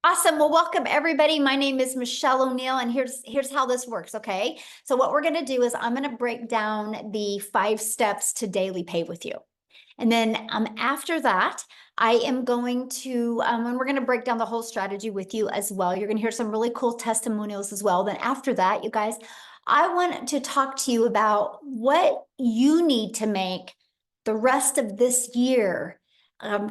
Awesome. Well, welcome everybody. My name is Michelle O'Neill, and here's how this works. Okay. So what we're going to do is I'm going to break down the 5 steps to daily pay with you. And then after that, I am going to, and we're going to break down the whole strategy with you as well. You're going to hear some really cool testimonials as well. Then after that, you guys, I want to talk to you about what you need to make the rest of this year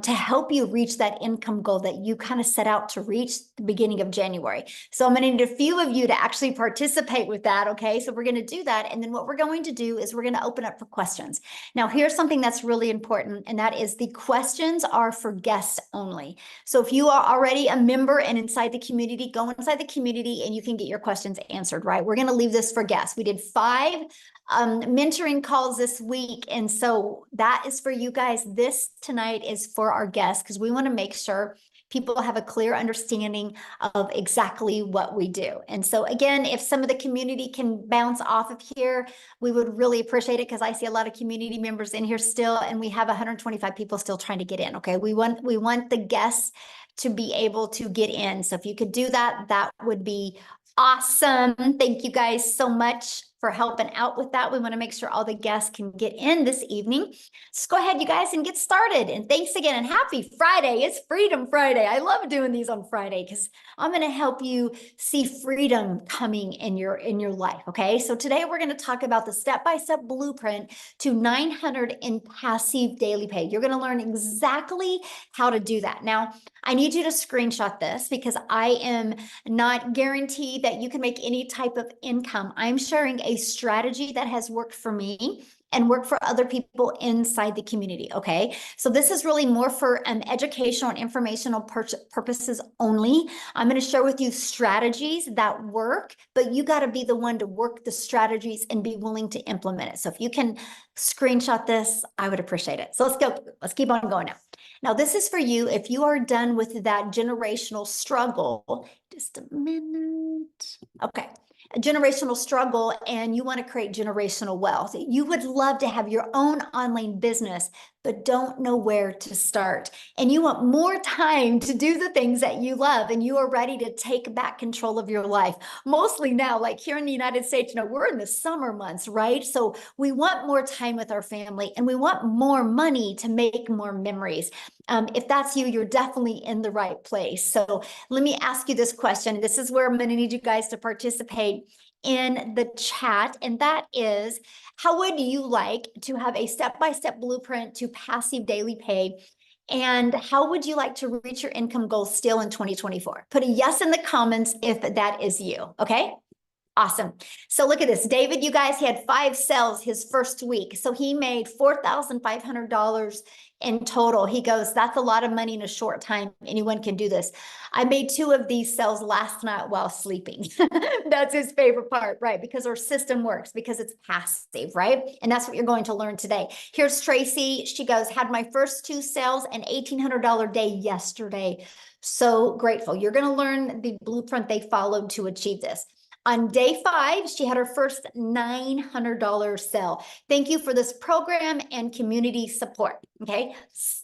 to help you reach that income goal that you kind of set out to reach the beginning of January. So I'm going to need a few of you to actually participate with that. Okay. So we're going to do that. And then what we're going to do is we're going to open up for questions. Now, here's something that's really important, and that is the questions are for guests only. So if you are already a member and inside the community, go inside the community and you can get your questions answered, right? We're going to leave this for guests. We did 5 mentoring calls this week. And so that is for you guys. This tonight is for our guests because we want to make sure people have a clear understanding of exactly what we do. And so again, if some of the community can bounce off of here, we would really appreciate it because I see a lot of community members in here still, and we have 125 people still trying to get in. Okay. We want the guests to be able to get in. So if you could do that, that would be awesome. Thank you guys so much for helping out with that. We want to make sure all the guests can get in this evening. So go ahead, you guys, and get started. And thanks again, and happy Friday. It's Freedom Friday. I love doing these on Friday because I'm going to help you see freedom coming in your life. Okay. So today we're going to talk about the step-by-step blueprint to 900 in passive daily pay. You're going to learn exactly how to do that. Now, I need you to screenshot this because I am not guaranteed that you can make any type of income. I'm sharing a strategy that has worked for me and work for other people inside the community. Okay. So this is really more for educational and informational purposes only. I'm going to share with you strategies that work, but you got to be the one to work the strategies and be willing to implement it. So if you can screenshot this, I would appreciate it. So let's go. Let's keep on going now. Now, this is for you if you are done with that generational struggle. Just a minute. Okay. A generational struggle, and you want to create generational wealth. You would love to have your own online business, but don't know where to start. And you want more time to do the things that you love, and you are ready to take back control of your life. Mostly now, like here in the United States, we're in the summer months, right? So we want more time with our family, and we want more money to make more memories. If that's you, you're definitely in the right place. So let me ask you this question. This is where I'm going to need you guys to participate in the chat. And that is, how would you like to have a step-by-step blueprint to passive daily pay? And how would you like to reach your income goals still in 2024? Put a yes in the comments if that is you. Okay. Awesome. So look at this. David, you guys, he had 5 sales his first week. So he made $4,500 in total. He goes, that's a lot of money in a short time. Anyone can do this. I made 2 of these sales last night while sleeping. That's his favorite part, right? Because our system works, because it's passive, right? And that's what you're going to learn today. Here's Tracy. She goes, had my first 2 sales and $1,800 day yesterday. So grateful. You're going to learn the blueprint they followed to achieve this. On day 5, she had her first $900 sale. Thank you for this program and community support. Okay.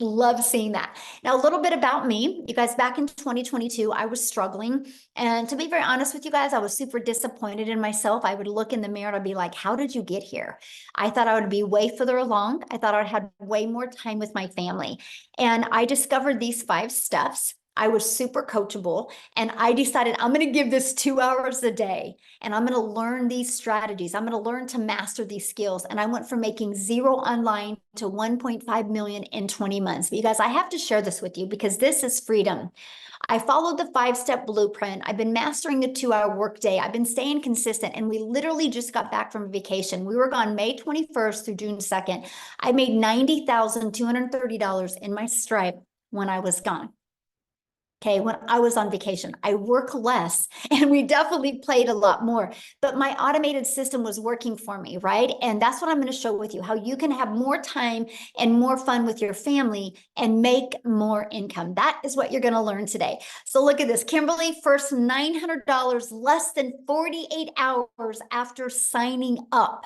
Love seeing that. Now, a little bit about me. You guys, back in 2022, I was struggling. And to be very honest with you guys, I was super disappointed in myself. I would look in the mirror and I'd be like, how did you get here? I thought I would be way further along. I thought I'd have way more time with my family. And I discovered these 5 steps. I was super coachable, and I decided I'm going to give this 2 hours a day, and I'm going to learn these strategies. I'm going to learn to master these skills. And I went from making 0 online to 1.5 million in 20 months. But you guys, I have to share this with you because this is freedom. I followed the 5-step blueprint. I've been mastering the 2-hour workday. I've been staying consistent, and we literally just got back from vacation. We were gone May 21st through June 2nd. I made $90,230 in my Stripe when I was gone. Okay, when I was on vacation, I work less, and we definitely played a lot more, but my automated system was working for me, right? And that's what I'm going to show with you, how you can have more time and more fun with your family and make more income. That is what you're going to learn today. So look at this. Kimberly, first $900 less than 48 hours after signing up.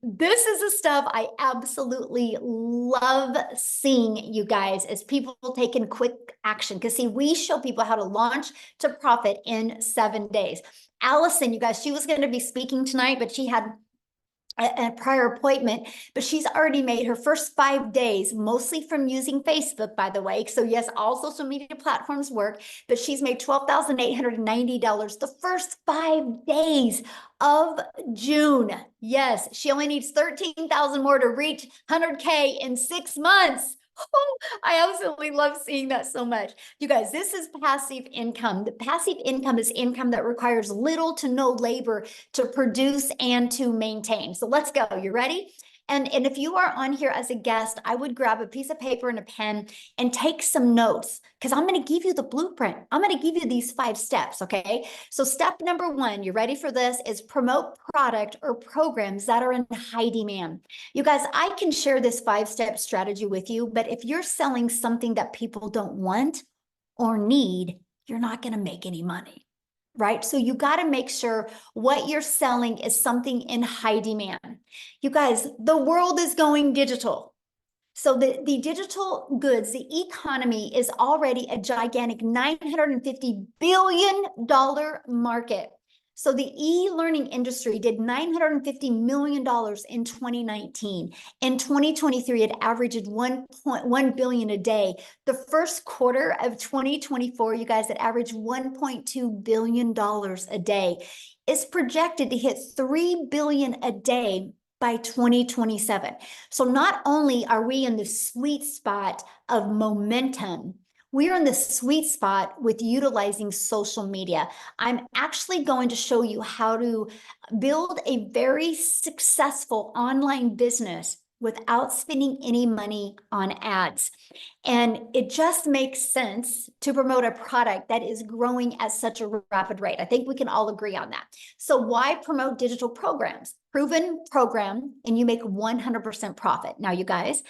This is the stuff I absolutely love seeing, you guys, as people taking quick action. Because see, we show people how to launch to profit in 7 days. Allison, you guys, she was going to be speaking tonight, but she had a prior appointment, but she's already made her first 5 days, mostly from using Facebook, by the way. So yes, all social media platforms work, but she's made $12,890 the first 5 days of June. Yes, she only needs 13,000 more to reach 100K in 6 months. Oh, I absolutely love seeing that so much. You guys, this is passive income. The passive income is income that requires little to no labor to produce and to maintain. So let's go. You ready? And if you are on here as a guest, I would grab a piece of paper and a pen and take some notes, because I'm going to give you the blueprint. I'm going to give you these 5 steps. Okay. So step number 1, you ready for this, is promote product or programs that are in high demand. You guys, I can share this 5-step strategy with you, but if you're selling something that people don't want or need, you're not going to make any money. Right? So you got to make sure what you're selling is something in high demand. You guys, the world is going digital. So the digital goods, the economy is already a gigantic $950 billion market. So the e-learning industry did $950 million in 2019. In 2023, it averaged 1.1 billion a day. The first quarter of 2024, you guys, it averaged $1.2 billion a day. It's projected to hit 3 billion a day by 2027. So not only are we in the sweet spot of momentum, we are in the sweet spot with utilizing social media. I'm actually going to show you how to build a very successful online business without spending any money on ads. And it just makes sense to promote a product that is growing at such a rapid rate. I think we can all agree on that. So why promote digital programs? Proven program, and you make 100% profit. Now, you guys,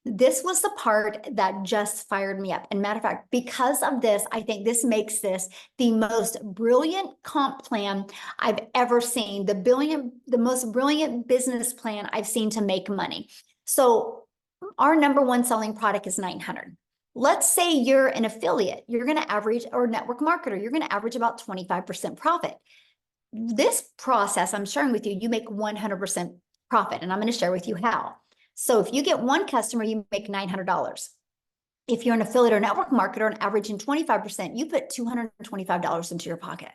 this was the part that just fired me up. And matter of fact, because of this, I think this makes this the most brilliant comp plan I've ever seen, the most brilliant business plan I've seen to make money. So our number 1 selling product is 900. Let's say you're an affiliate, you're going to average, or a network marketer, you're going to average about 25% profit. This process I'm sharing with you, you make 100% profit, and I'm going to share with you how. So if you get 1 customer, you make $900. If you're an affiliate or network marketer and averaging 25%, you put $225 into your pocket.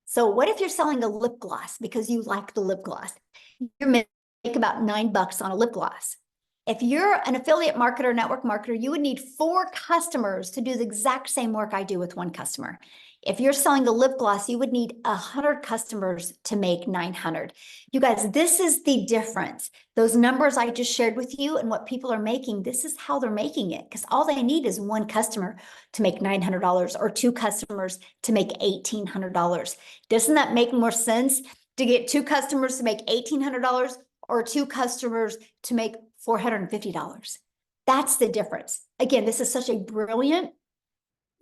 So what if you're selling a lip gloss because you like the lip gloss? You make about $9 on a lip gloss. If you're an affiliate marketer, network marketer, you would need 4 customers to do the exact same work I do with 1 customer. If you're selling a lip gloss, you would need 100 customers to make 900. You guys, this is the difference. Those numbers I just shared with you and what people are making, this is how they're making it, because all they need is 1 customer to make $900 or 2 customers to make $1,800. Doesn't that make more sense to get 2 customers to make $1,800 or 2 customers to make $450? That's the difference. Again, this is such a brilliant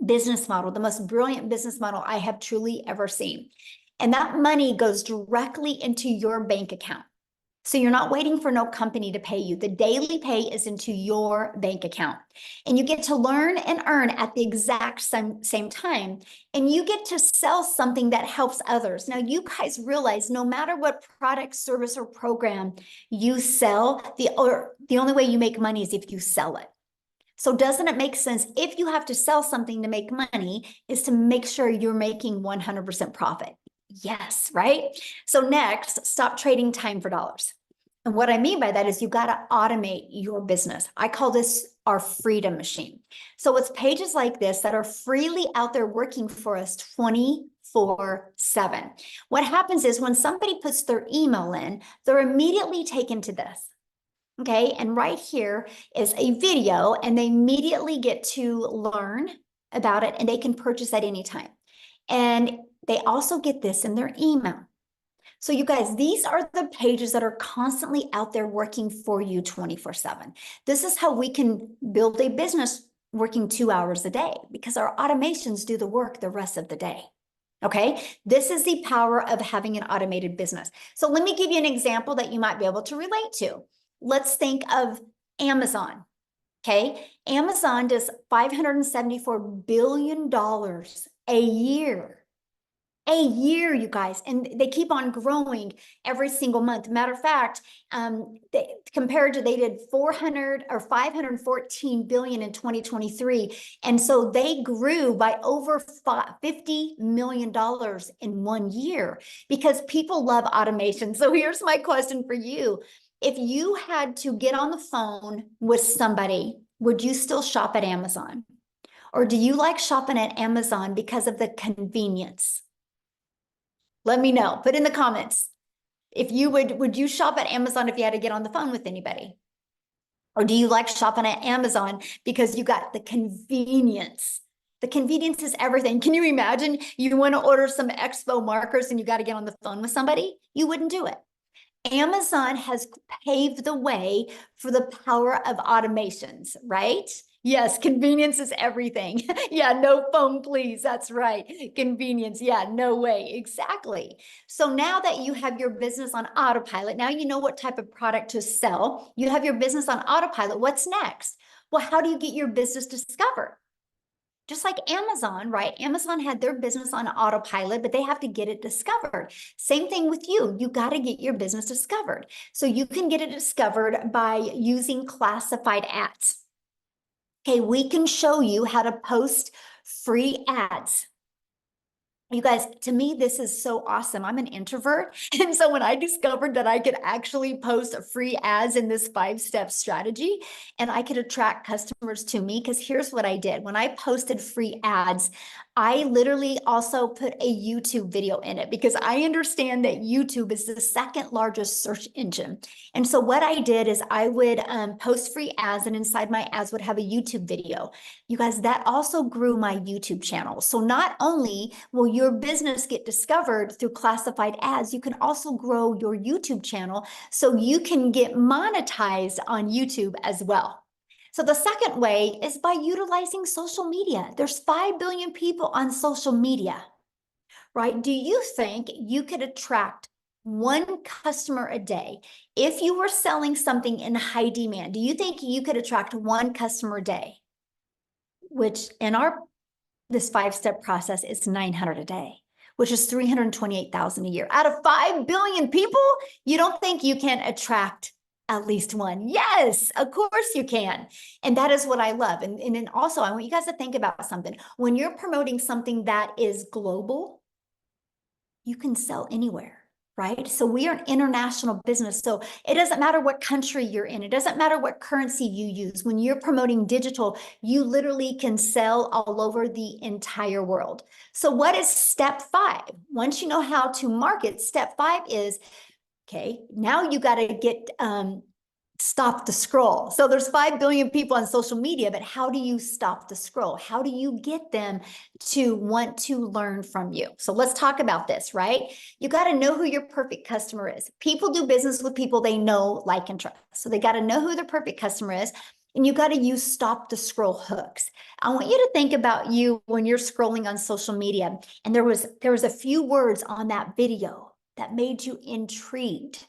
business model, the most brilliant business model I have truly ever seen. And that money goes directly into your bank account. So you're not waiting for no company to pay you. The daily pay is into your bank account. And you get to learn and earn at the exact same time. And you get to sell something that helps others. Now, you guys realize no matter what product, service, or program you sell, the only way you make money is if you sell it. So doesn't it make sense, if you have to sell something to make money, is to make sure you're making 100% profit? Yes, right? So next, stop trading time for dollars. And what I mean by that is you got to automate your business. I call this our freedom machine. So it's pages like this that are freely out there working for us 24/7. What happens is when somebody puts their email in, they're immediately taken to this. Okay, and right here is a video, and they immediately get to learn about it, and they can purchase at any time. And they also get this in their email. So you guys, these are the pages that are constantly out there working for you 24/7. This is how we can build a business working 2 hours a day, because our automations do the work the rest of the day. Okay, this is the power of having an automated business. So let me give you an example that you might be able to relate to. Let's think of Amazon. Okay, Amazon does $574 billion a year. A year, you guys, and they keep on growing every single month. Matter of fact, they did 400 or 514 billion in 2023, and so they grew by over $50 million in 1 year because people love automation. So here's my question for you: if you had to get on the phone with somebody, would you still shop at Amazon, or do you like shopping at Amazon because of the convenience? Let me know. Put in the comments. If you would you shop at Amazon if you had to get on the phone with anybody? Or do you like shopping at Amazon because you got the convenience? The convenience is everything. Can you imagine you want to order some Expo markers and you got to get on the phone with somebody? You wouldn't do it. Amazon has paved the way for the power of automations, right? Yes, convenience is everything. Yeah, no phone, please. That's right. Convenience. Yeah, no way. Exactly. So now that you have your business on autopilot, now you know what type of product to sell. You have your business on autopilot. What's next? Well, how do you get your business discovered? Just like Amazon, right? Amazon had their business on autopilot, but they have to get it discovered. Same thing with you. You got to get your business discovered. So you can get it discovered by using classified ads. Okay, we can show you how to post free ads. You guys, to me, this is so awesome. I'm an introvert. And so when I discovered that I could actually post free ads in this 5-step strategy and I could attract customers to me, because here's what I did. When I posted free ads, I literally also put a YouTube video in it because I understand that YouTube is the second largest search engine. And so what I did is I would post free ads, and inside my ads would have a YouTube video. You guys, that also grew my YouTube channel. So not only will your business get discovered through classified ads, you can also grow your YouTube channel so you can get monetized on YouTube as well. So the second way is by utilizing social media. There's 5 billion people on social media, right? Do you think you could attract one customer a day? If you were selling something in high demand, do you think you could attract one customer a day? Which in this 5-step process is 900 a day, which is 328,000 a year. Out of 5 billion people, you don't think you can attract at least one? Yes, of course you can. And that is what I love. And then also, I want you guys to think about something. When you're promoting something that is global, you can sell anywhere, right? So we are an international business. So it doesn't matter what country you're in. It doesn't matter what currency you use. When you're promoting digital, you literally can sell all over the entire world. So what is step 5? Once you know how to market, step 5 is, okay, now you got to get stop the scroll. So there's 5 billion people on social media, but how do you stop the scroll? How do you get them to want to learn from you? So let's talk about this, right? You got to know who your perfect customer is. People do business with people they know, like, and trust. So they got to know who their perfect customer is. And you got to use stop the scroll hooks. I want you to think about you when you're scrolling on social media, and there was a few words on that video that made you intrigued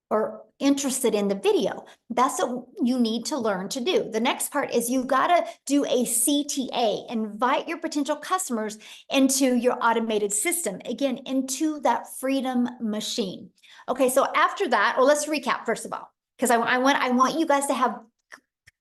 or interested in the video. That's what you need to learn to do. The next part is you got to do a CTA, invite your potential customers into your automated system, again, into that freedom machine. Okay, so after that, well, let's recap first of all, because I want you guys to have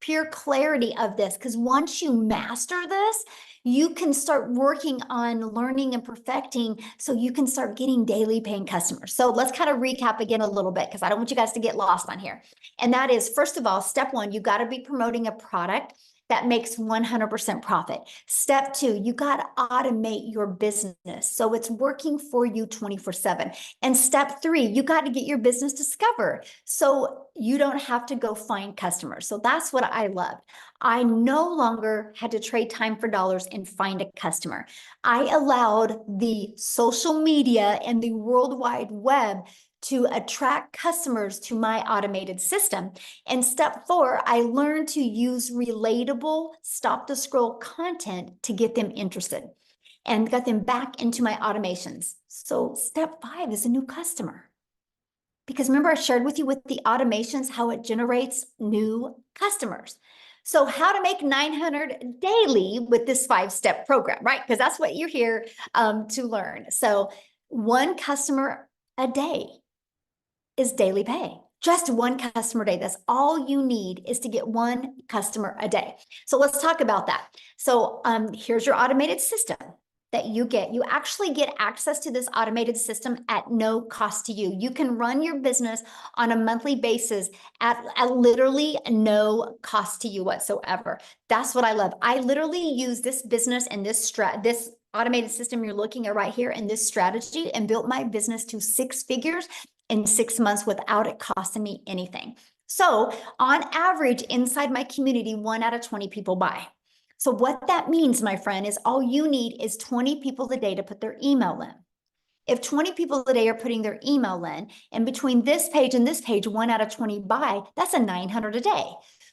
pure clarity of this, because once you master this, you can start working on learning and perfecting so you can start getting daily paying customers. So let's kind of recap again a little bit, because I don't want you guys to get lost on here. And that is, first of all, step 1, you got to be promoting a product that makes 100% profit. Step 2, you got to automate your business so it's working for you 24/7. And step 3, you got to get your business discovered so you don't have to go find customers. So that's what I loved. I no longer had to trade time for dollars and find a customer. I allowed the social media and the World Wide Web to attract customers to my automated system. And step 4, I learned to use relatable stop the scroll content to get them interested. and got them back into my automations. So step 5 is a new customer. Because remember, I shared with you with the automations how it generates new customers. So how to make 900 daily with this 5-step program, right? Because that's what you're here to learn. So one customer a day is daily pay. Just one customer a day. That's all you need, is to get one customer a day. So let's talk about that. So here's your automated system that you get. You actually get access to this automated system at no cost to you. You can run your business on a monthly basis at literally no cost to you whatsoever. That's what I love. I literally use this business and this automated system you're looking at right here, and this strategy, and built my business to 6 figures in 6 months without it costing me anything. So on average, inside my community, 1 out of 20 people buy. So what that means, my friend, is all you need is 20 people a day to put their email in. If 20 people a day are putting their email in, and between this page and this page, 1 out of 20 buy, that's a 900 a day.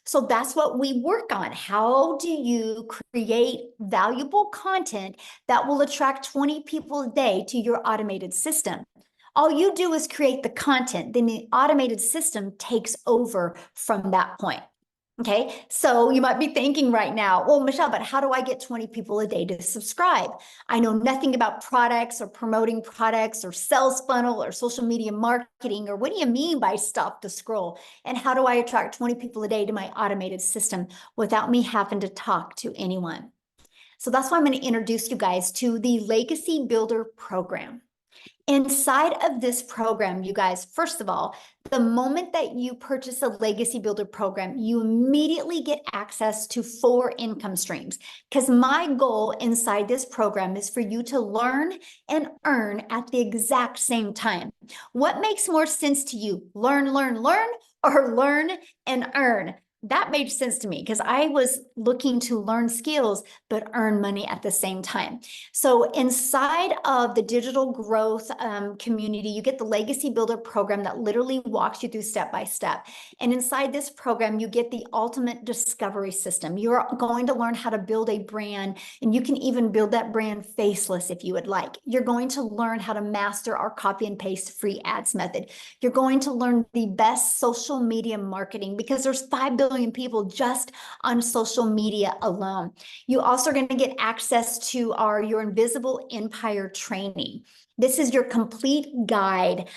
So that's what we work on. How do you create valuable content that will attract 20 people a day to your automated system? All you do is create the content, then the automated system takes over from that point. Okay, so you might be thinking right now, well, Michelle, but how do I get 20 people a day to subscribe? I know nothing about products or promoting products or sales funnel or social media marketing, or what do you mean by stop the scroll? And how do I attract 20 people a day to my automated system without me having to talk to anyone? So that's why I'm going to introduce you guys to the Legacy Builder program. Inside of this program, you guys, first of all, the moment that you purchase a Legacy Builder program, you immediately get access to 4 income streams. Because my goal inside this program is for you to learn and earn at the exact same time. What makes more sense to you? Learn, or learn and earn? That made sense to me because I was looking to learn skills but earn money at the same time. So inside of the digital growth community, you get the Legacy Builder program that literally walks you through step by step. And inside this program, you get the ultimate discovery system. You're going to learn how to build a brand, and you can even build that brand faceless if you would like. You're going to learn how to master our copy and paste free ads method. You're going to learn the best social media marketing, because there's 5 billion people just on social media alone. You also are going to get access to your Invisible Empire training. This is your complete guide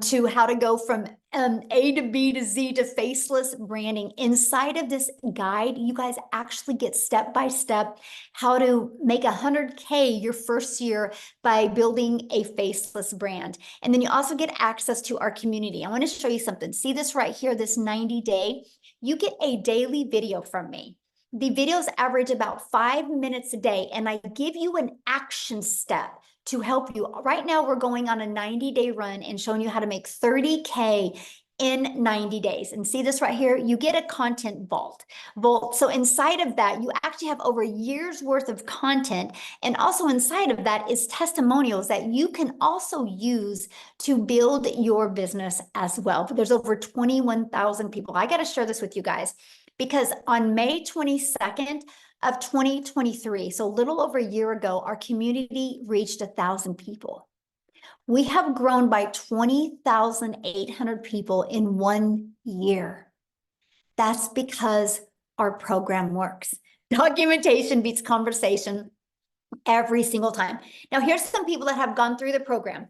to how to go from A to B to Z to faceless branding. Inside of this guide, you guys actually get step-by-step how to make 100K your first year by building a faceless brand. And then you also get access to our community. I want to show you something. See this right here, this 90-day? You get a daily video from me. The videos average about 5 minutes a day, and I give you an action step to help you. Right now, we're going on a 90-day run and showing you how to make 30K in 90 days. And see this right here? You get a content vault. So inside of that, you actually have over a year's worth of content. And also inside of that is testimonials that you can also use to build your business as well. There's over 21,000 people. I got to share this with you guys, because on May 22nd of 2023, so a little over a year ago, our community reached 1,000 people. We have grown by 20,800 people in 1 year. That's because our program works. Documentation beats conversation every single time. Now, here's some people that have gone through the program.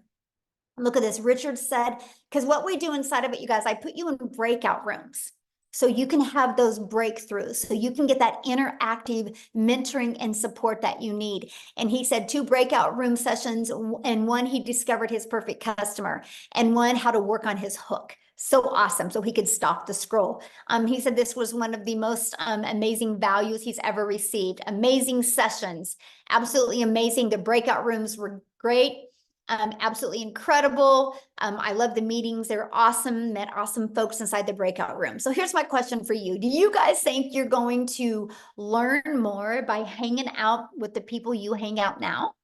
Look at this. Richard said, because what we do inside of it, you guys, I put you in breakout rooms, so you can have those breakthroughs, so you can get that interactive mentoring and support that you need. And he said 2 breakout room sessions, and 1, he discovered his perfect customer, and 1, how to work on his hook. So awesome. So he could stop the scroll. He said this was one of the most amazing values he's ever received. Amazing sessions. Absolutely amazing. The breakout rooms were great. Absolutely incredible. I love the meetings. They're awesome. Met awesome folks inside the breakout room. So here's my question for you. Do you guys think you're going to learn more by hanging out with the people you hang out now?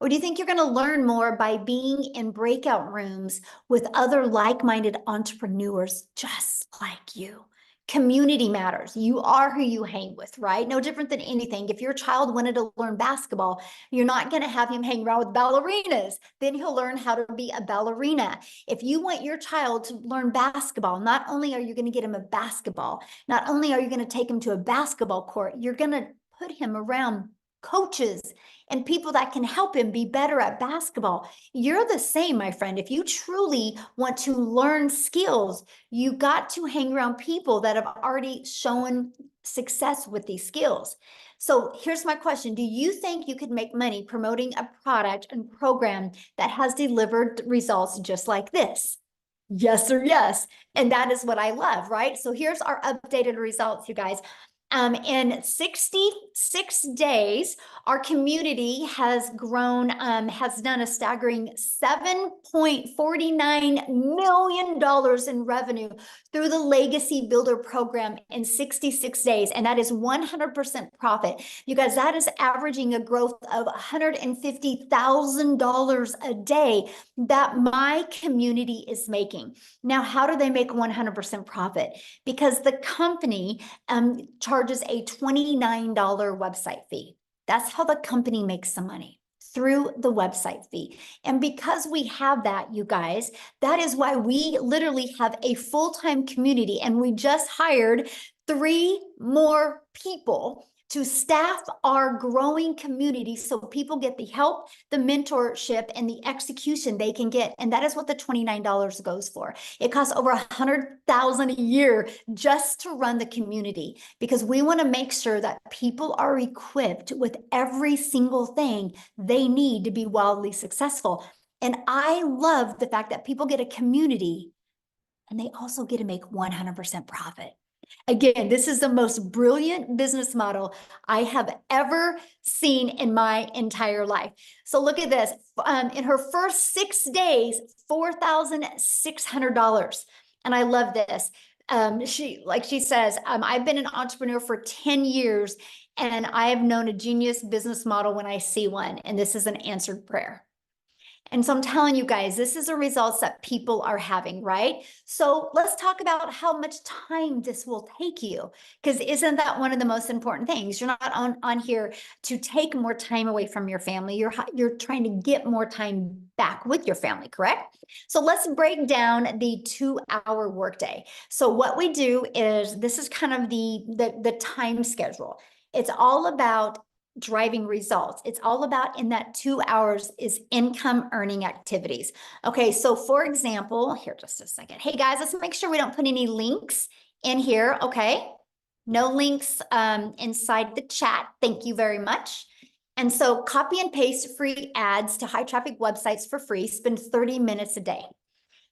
Or do you think you're going to learn more by being in breakout rooms with other like-minded entrepreneurs just like you? Community matters. You are who you hang with, right? No different than anything. If your child wanted to learn basketball, you're not going to have him hang around with ballerinas. Then he'll learn how to be a ballerina. If you want your child to learn basketball, not only are you going to get him a basketball, not only are you going to take him to a basketball court, you're going to put him around coaches and people that can help him be better at basketball. You're the same, my friend. If you truly want to learn skills, you got to hang around people that have already shown success with these skills. So here's my question. Do you think you could make money promoting a product and program that has delivered results just like this? Yes or yes. And that is what I love, right? So here's our updated results, you guys. In 66 days, our community has grown, has done a staggering $7.49 million in revenue through the Legacy Builder program in 66 days. And that is 100% profit. You guys, that is averaging a growth of $150,000 a day that my community is making. Now, how do they make 100% profit? Because the company charges a $29 website fee. That's how the company makes some money, through the website fee. And because we have that, you guys, that is why we literally have a full-time community, and we just hired 3 more people to staff our growing community so people get the help, the mentorship, and the execution they can get. And that is what the $29 goes for. It costs over $100,000 a year just to run the community, because we want to make sure that people are equipped with every single thing they need to be wildly successful. And I love the fact that people get a community and they also get to make 100% profit. Again, this is the most brilliant business model I have ever seen in my entire life. So look at this. In her first 6 days, $4,600. And I love this. She says, I've been an entrepreneur for 10 years, and I have known a genius business model when I see one. And this is an answered prayer. And so I'm telling you guys, this is the results that people are having, right? So let's talk about how much time this will take you, because isn't that one of the most important things? You're not on here to take more time away from your family. You're trying to get more time back with your family, correct? So let's break down the 2-hour workday. So what we do is, this is kind of the time schedule. It's all about driving results. It's all about, in that 2 hours, is income earning activities. Okay, so for example, here, just a second. Hey guys, let's make sure we don't put any links in here, okay? No links inside the chat. Thank you very much. And so copy and paste free ads to high traffic websites for free. Spend 30 minutes a day.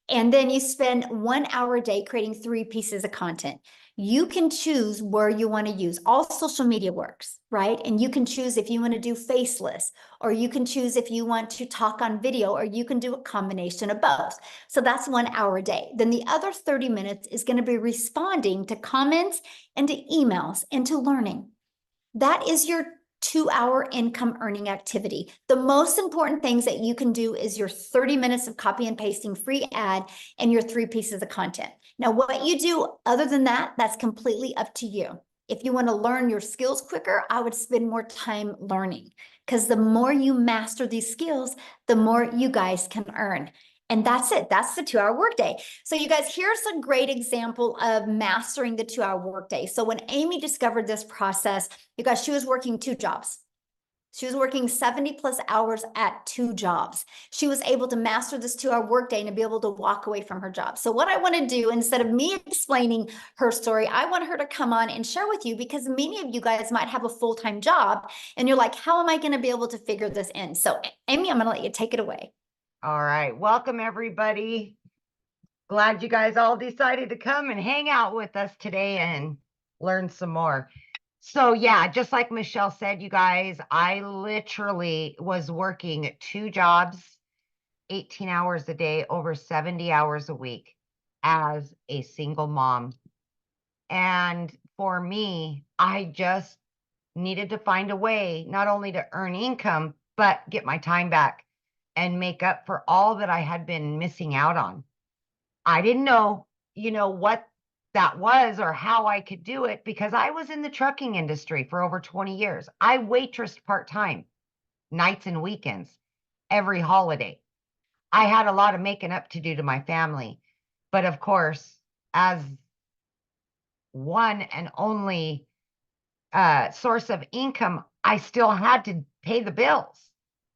And then you spend 1 hour a day creating 3 pieces of content. You can choose where you want to use. All social media works, right? And you can choose if you want to do faceless, or you can choose if you want to talk on video, or you can do a combination of both. So that's 1 hour a day. Then the other 30 minutes is going to be responding to comments and to emails and to learning. That is your 2-hour income earning activity. The most important things that you can do is your 30 minutes of copy and pasting free ad and your 3 pieces of content. Now, what you do other than that, that's completely up to you. If you want to learn your skills quicker, I would spend more time learning, because the more you master these skills, the more you guys can earn. And that's it. That's the 2-hour workday. So you guys, here's a great example of mastering the 2-hour workday. So when Amy discovered this process, you guys, she was working 2 jobs. She was working 70 plus hours at 2 jobs. She was able to master this 2-hour workday and to be able to walk away from her job. So what I want to do, instead of me explaining her story, I want her to come on and share with you, because many of you guys might have a full-time job and you're like, how am I going to be able to figure this in? So Amy, I'm going to let you take it away. All right. Welcome, everybody. Glad you guys all decided to come and hang out with us today and learn some more. So yeah, just like Michelle said, you guys, I literally was working 2 jobs, 18 hours a day, over 70 hours a week as a single mom. And for me, I just needed to find a way not only to earn income, but get my time back and make up for all that I had been missing out on. I didn't know, what that was or how I could do it because I was in the trucking industry for over 20 years. I waitressed part-time, nights and weekends, every holiday. I had a lot of making up to do to my family. But of course, as one and only source of income, I still had to pay the bills.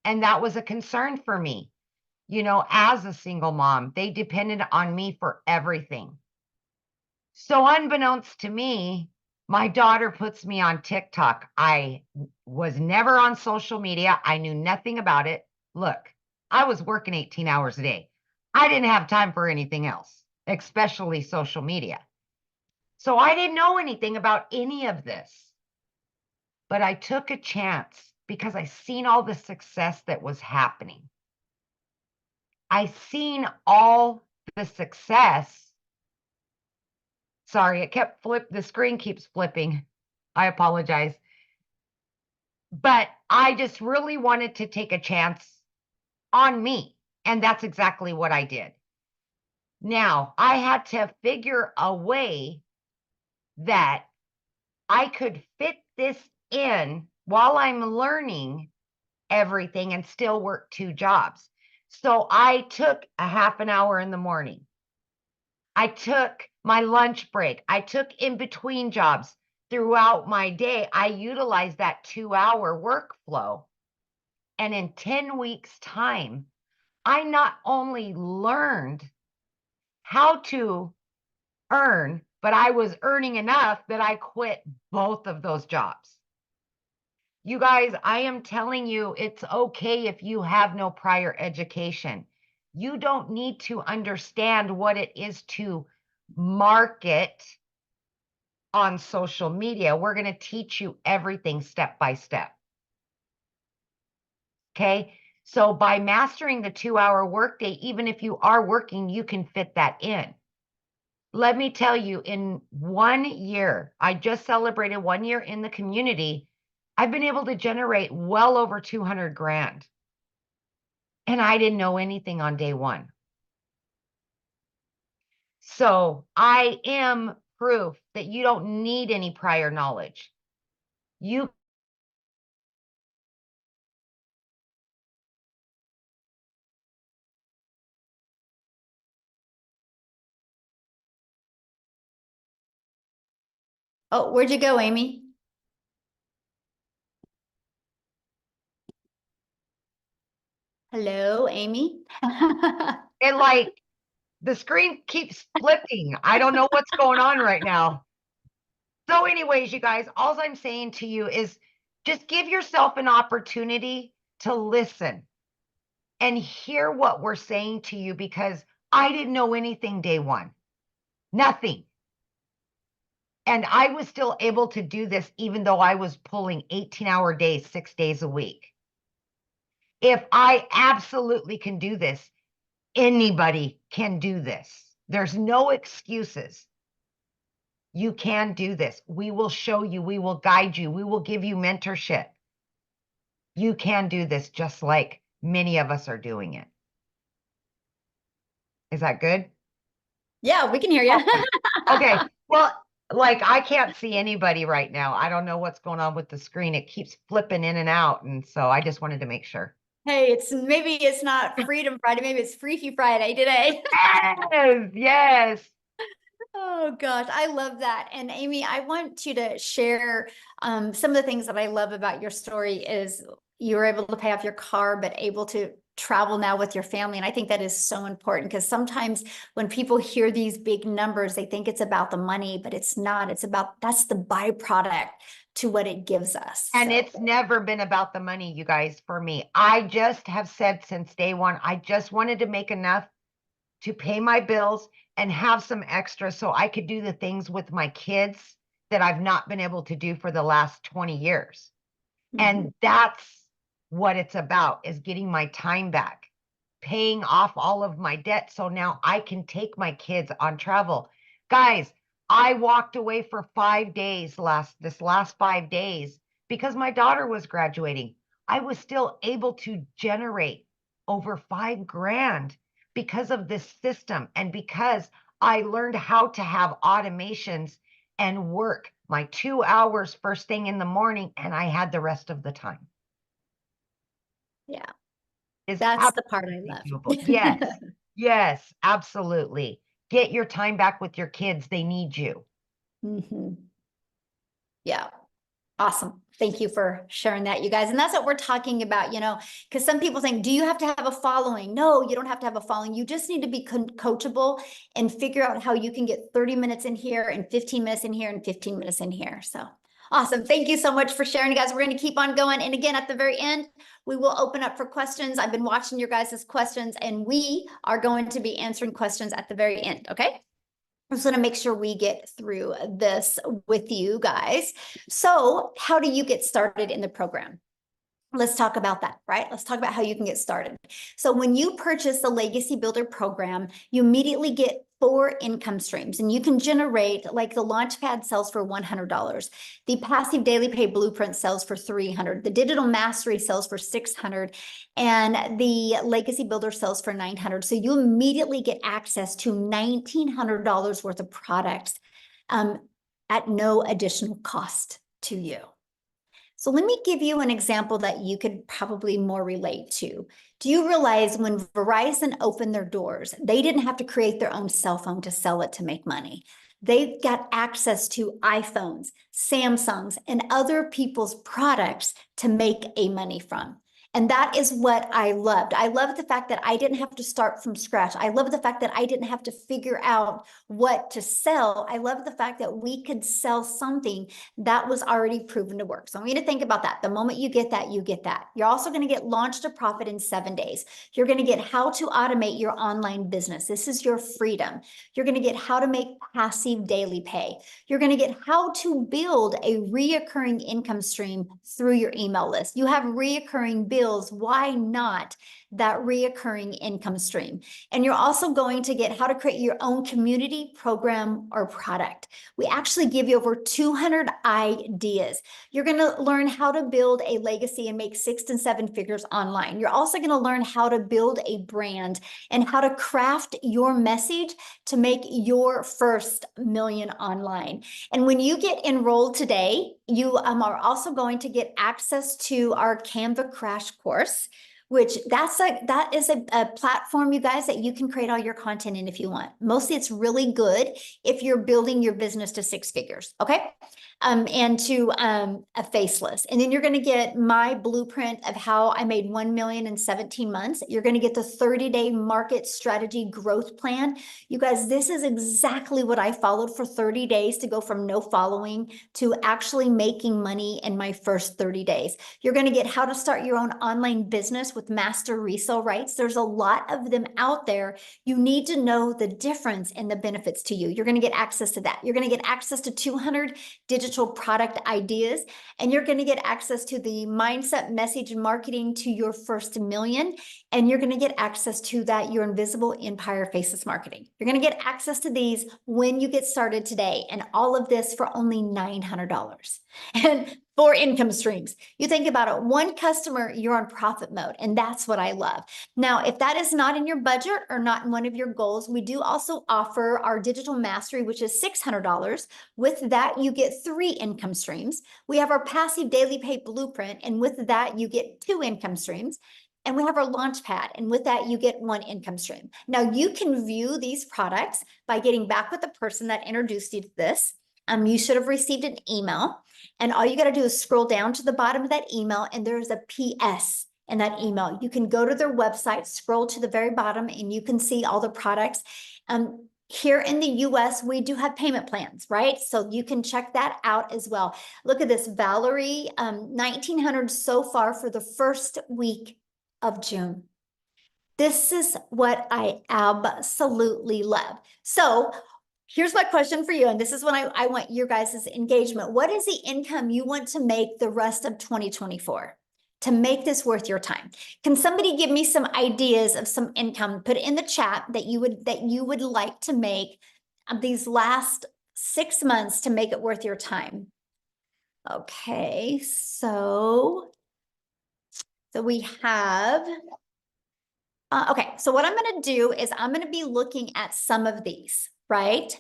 And that was a concern for me. You know, as a single mom, they depended on me for everything. So unbeknownst to me, my daughter puts me on TikTok. I was never on social media. I knew nothing about it. Look, I was working 18 hours a day. I didn't have time for anything else, especially social media. So I didn't know anything about any of this. But I took a chance because I seen all the success that was happening. I seen all the success. Sorry, the screen keeps flipping. I apologize. But I just really wanted to take a chance on me. And that's exactly what I did. Now, I had to figure a way that I could fit this in while I'm learning everything and still work 2 jobs. So I took a half an hour in the morning. I took my lunch break. I took in between jobs throughout my day. I utilized that 2-hour workflow. And in 10 weeks' time, I not only learned how to earn, but I was earning enough that I quit both of those jobs. You guys, I am telling you, it's okay if you have no prior education. You don't need to understand what it is to market on social media. We're going to teach you everything step by step. Okay. So by mastering the 2-hour workday, even if you are working, you can fit that in. Let me tell you, in 1 year, I just celebrated 1 year in the community. I've been able to generate well over 200 grand. And I didn't know anything on day one. So I am proof that you don't need any prior knowledge. You Oh, where'd you go, Amy? Hello, Amy? and like the screen keeps flipping. I don't know what's going on right now. So anyways, you guys, all I'm saying to you is just give yourself an opportunity to listen and hear what we're saying to you because I didn't know anything day one. Nothing. And I was still able to do this even though I was pulling 18-hour days, 6 days a week. If I absolutely can do this, anybody can do this. There's no excuses. You can do this. We will show you. We will guide you. We will give you mentorship. You can do this just like many of us are doing it. Is that good? Yeah, we can hear you. Okay. Well, like I can't see anybody right now. I don't know what's going on with the screen. It keeps flipping in and out. And so I just wanted to make sure. Hey, maybe it's not Freedom Friday, maybe it's Freaky Friday today. Yes, yes. Oh gosh, I love that. And Amy, I want you to share some of the things that I love about your story is you were able to pay off your car, but able to travel now with your family. And I think that is so important because sometimes when people hear these big numbers, they think it's about the money, but it's not. It's about, that's the byproduct to what it gives us. And So. it's never been about the money, you guys, for me. I just have said since day one, I just wanted to make enough to pay my bills and have some extra so I could do the things with my kids that I've not been able to do for the last 20 years. And that's what it's about, is getting my time back, paying off all of my debt so now I can take my kids on travel. Guys, I walked away for 5 days this last 5 days because my daughter was graduating. I was still able to generate over 5 grand because of this system and because I learned how to have automations and work my 2 hours first thing in the morning, and I had the rest of the time. Yeah, Is that's the part I absolutely love. doable. Yes, yes, absolutely. Get your time back with your kids. They need you. Mhm. Yeah. Awesome. Thank you for sharing that, you guys. And that's what we're talking about, you know, because some people think, do you have to have a following? No, you don't have to have a following. You just need to be coachable and figure out how you can get 30 minutes in here and 15 minutes in here and 15 minutes in here. So awesome. Thank you so much for sharing, guys. We're going to keep on going. And again, at the very end, we will open up for questions. I've been watching your guys' questions, and we are going to be answering questions at the very end. Okay. I just want to make sure we get through this with you guys. So, how do you get started in the program? Let's talk about that, right? Let's talk about how you can get started. So when you purchase the Legacy Builder program, you immediately get 4 income streams, and you can generate, like, the Launchpad sells for $100. The Passive Daily Pay Blueprint sells for $300. The Digital Mastery sells for $600, and the Legacy Builder sells for $900. So you immediately get access to $1,900 worth of products at no additional cost to you. So let me give you an example that you could probably more relate to. Do you realize when Verizon opened their doors, they didn't have to create their own cell phone to sell it to make money? They got access to iPhones, Samsungs, and other people's products to make a money from. And that is what I loved. I loved the fact that I didn't have to start from scratch. I love the fact that I didn't have to figure out what to sell. I love the fact that we could sell something that was already proven to work. So I want you to think about that. The moment you get that, you get that. You're also going to get Launch to Profit in 7 days. You're going to get how to automate your online business. This is your freedom. You're going to get how to make passive daily pay. You're going to get how to build a reoccurring income stream through your email list. You have reoccurring bills. Why not that reoccurring income stream? And you're also going to get how to create your own community, program, or product. We actually give you over 200 ideas. You're going to learn how to build a legacy and make 6 and 7 figures online. You're also going to learn how to build a brand and how to craft your message to make your first million online. And when you get enrolled today, you are also going to get access to our Canva Crash Course, which that is a platform, you guys, that you can create all your content in if you want. Mostly it's really good if you're building your business to 6 figures, okay? And to a faceless. And then you're going to get my blueprint of how I made 1 million in 17 months. You're going to get the 30-day market strategy growth plan. You guys, this is exactly what I followed for 30 days to go from no following to actually making money in my first 30 days. You're going to get how to start your own online business with master resale rights. There's a lot of them out there. You need to know the difference and the benefits to you. You're going to get access to that. You're going to get access to 200 digital product ideas, and you're going to get access to the mindset, message, and marketing to your first million. And you're going to get access to that Your Invisible Empire Faceless Marketing. You're going to get access to these when you get started today, and all of this for only $900. And 4 income streams. You think about it, 1 customer, you're on profit mode, and that's what I love. Now, if that is not in your budget or not in one of your goals, we do also offer our Digital Mastery, which is $600. With that, you get 3 income streams. We have our Passive Daily Pay Blueprint, and with that, you get 2 income streams. And we have our Launchpad, and with that, you get 1 income stream. Now, you can view these products by getting back with the person that introduced you to this. You should have received an email, and all you got to do is scroll down to the bottom of that email, and there's a PS in that email. You can go to their website, scroll to the very bottom, and you can see all the products. Here in the US, we do have payment plans, right? So you can check that out as well. Look at this, Valerie, 1,900 so far for the first week of June. This is what I absolutely love. So here's my question for you, and this is when I want your guys' engagement. What is the income you want to make the rest of 2024 to make this worth your time? Can somebody give me some ideas of some income? Put it in the chat that you would like to make these last 6 months to make it worth your time. Okay, so we have. Okay, so what I'm going to do is I'm going to be looking at some of these. right?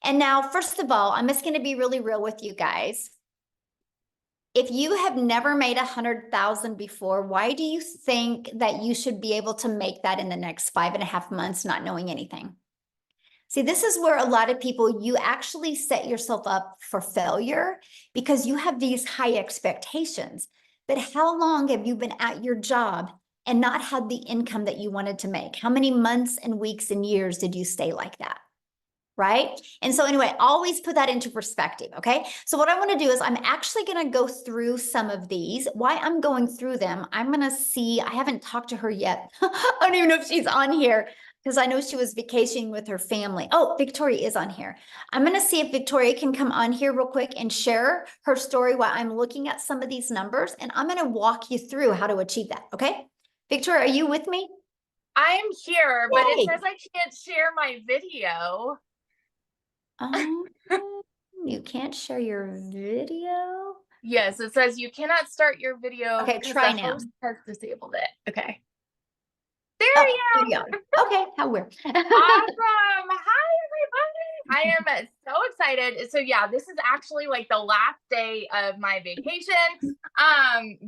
And now, first of all, I'm just going to be really real with you guys. If you have never made 100,000 before, why do you think that you should be able to make that in the next 5.5 months, not knowing anything? See, this is where a lot of people, you actually set yourself up for failure because you have these high expectations. But how long have you been at your job and not had the income that you wanted to make? How many months and weeks and years did you stay like that? Right? And so anyway, always put that into perspective, okay? So what I want to do is I'm actually going to go through some of these. Why I'm going through them, I'm going to see, I haven't talked to her yet. I don't even know if she's on here because I know she was vacationing with her family. Oh, Victoria is on here. I'm going to see if Victoria can come on here real quick and share her story while I'm looking at some of these numbers, and I'm going to walk you through how to achieve that, okay? Victoria, are you with me? I'm here, but Yay. it says I can't share my video. Um, you can't share your video? Yes, it says you cannot start your video Okay, because try the now. host has disabled it. Okay. Oh, There here you you are. Okay, how weird. go. Awesome. Hi, everybody. I am so excited. So yeah, this is actually like the last day of my vacation.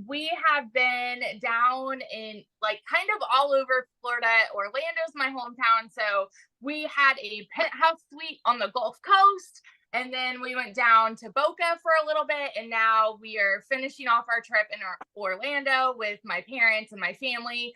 We have been down in like kind of all over Florida. Orlando's my hometown. So we had a penthouse suite on the Gulf Coast. And then we went down to Boca for a little bit. And now we are finishing off our trip in Orlando with my parents and my family.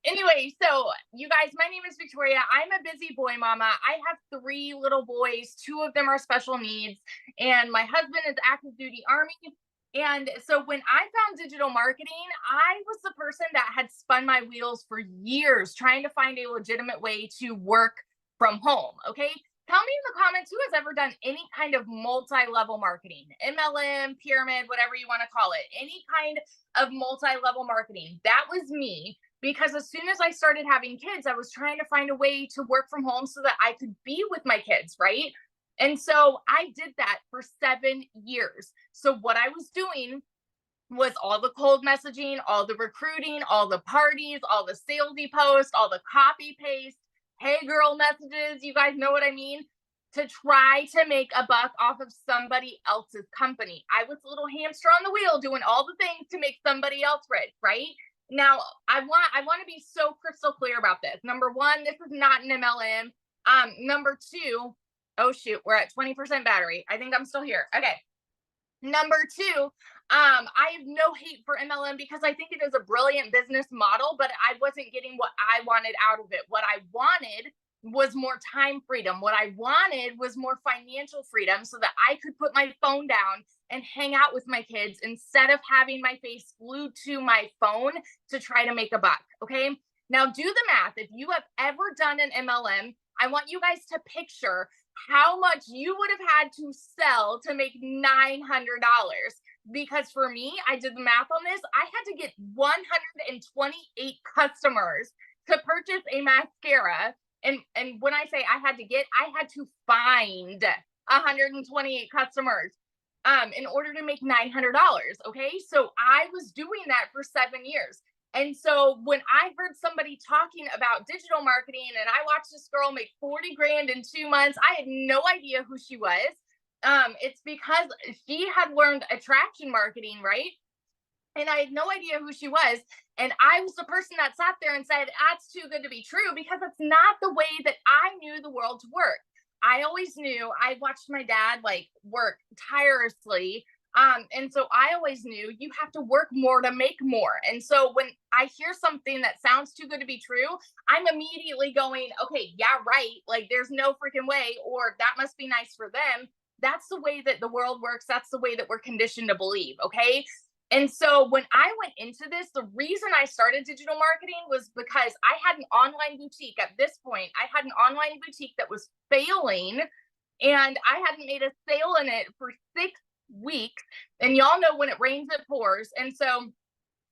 Anyway, so you guys, my name is Victoria. I'm a busy boy mama. I have 3 little boys. 2 of them are special needs. And my husband is active duty Army. And so when I found digital marketing, I was the person that had spun my wheels for years trying to find a legitimate way to work from home. Okay. Tell me in the comments who has ever done any kind of multi-level marketing, MLM, pyramid, whatever you want to call it, any kind of multi-level marketing. That was me, because as soon as I started having kids, I was trying to find a way to work from home so that I could be with my kids, right? And so I did that for 7 years. So what I was doing was all the cold messaging, all the recruiting, all the parties, all the salesy posts, all the copy paste, hey girl messages, you guys know what I mean, to try to make a buck off of somebody else's company. I was a little hamster on the wheel doing all the things to make somebody else rich, right? Now, I want to be so crystal clear about this. Number 1, this is not an MLM. Number 2, oh shoot, we're at 20% battery. I think I'm still here. Okay. Number 2, I have no hate for MLM because I think it is a brilliant business model, but I wasn't getting what I wanted out of it. What I wanted was more time freedom. What I wanted was more financial freedom so that I could put my phone down and hang out with my kids instead of having my face glued to my phone to try to make a buck. Okay. Now do the math. If you have ever done an MLM, I want you guys to picture how much you would have had to sell to make $900. Because for me, I did the math on this. I had to get 128 customers to purchase a mascara. And when I say I had to get, I had to find 128 customers in order to make $900. Okay. So I was doing that for 7 years. And so when I heard somebody talking about digital marketing and I watched this girl make 40 grand in 2 months, I had no idea who she was. It's because she had learned attraction marketing, right? And I had no idea who she was. And I was the person that sat there and said, that's too good to be true, because it's not the way that I knew the world to work. I always knew, I watched my dad like work tirelessly. And so I always knew you have to work more to make more. And so when I hear something that sounds too good to be true, I'm immediately going, okay, yeah, right. Like there's no freaking way, or that must be nice for them. That's the way that the world works. That's the way that we're conditioned to believe. Okay. And so when I went into this, the reason I started digital marketing was because I had an online boutique. At this point, I had an online boutique that was failing, and I hadn't made a sale in it for 6 weeks. And y'all know when it rains, it pours. And so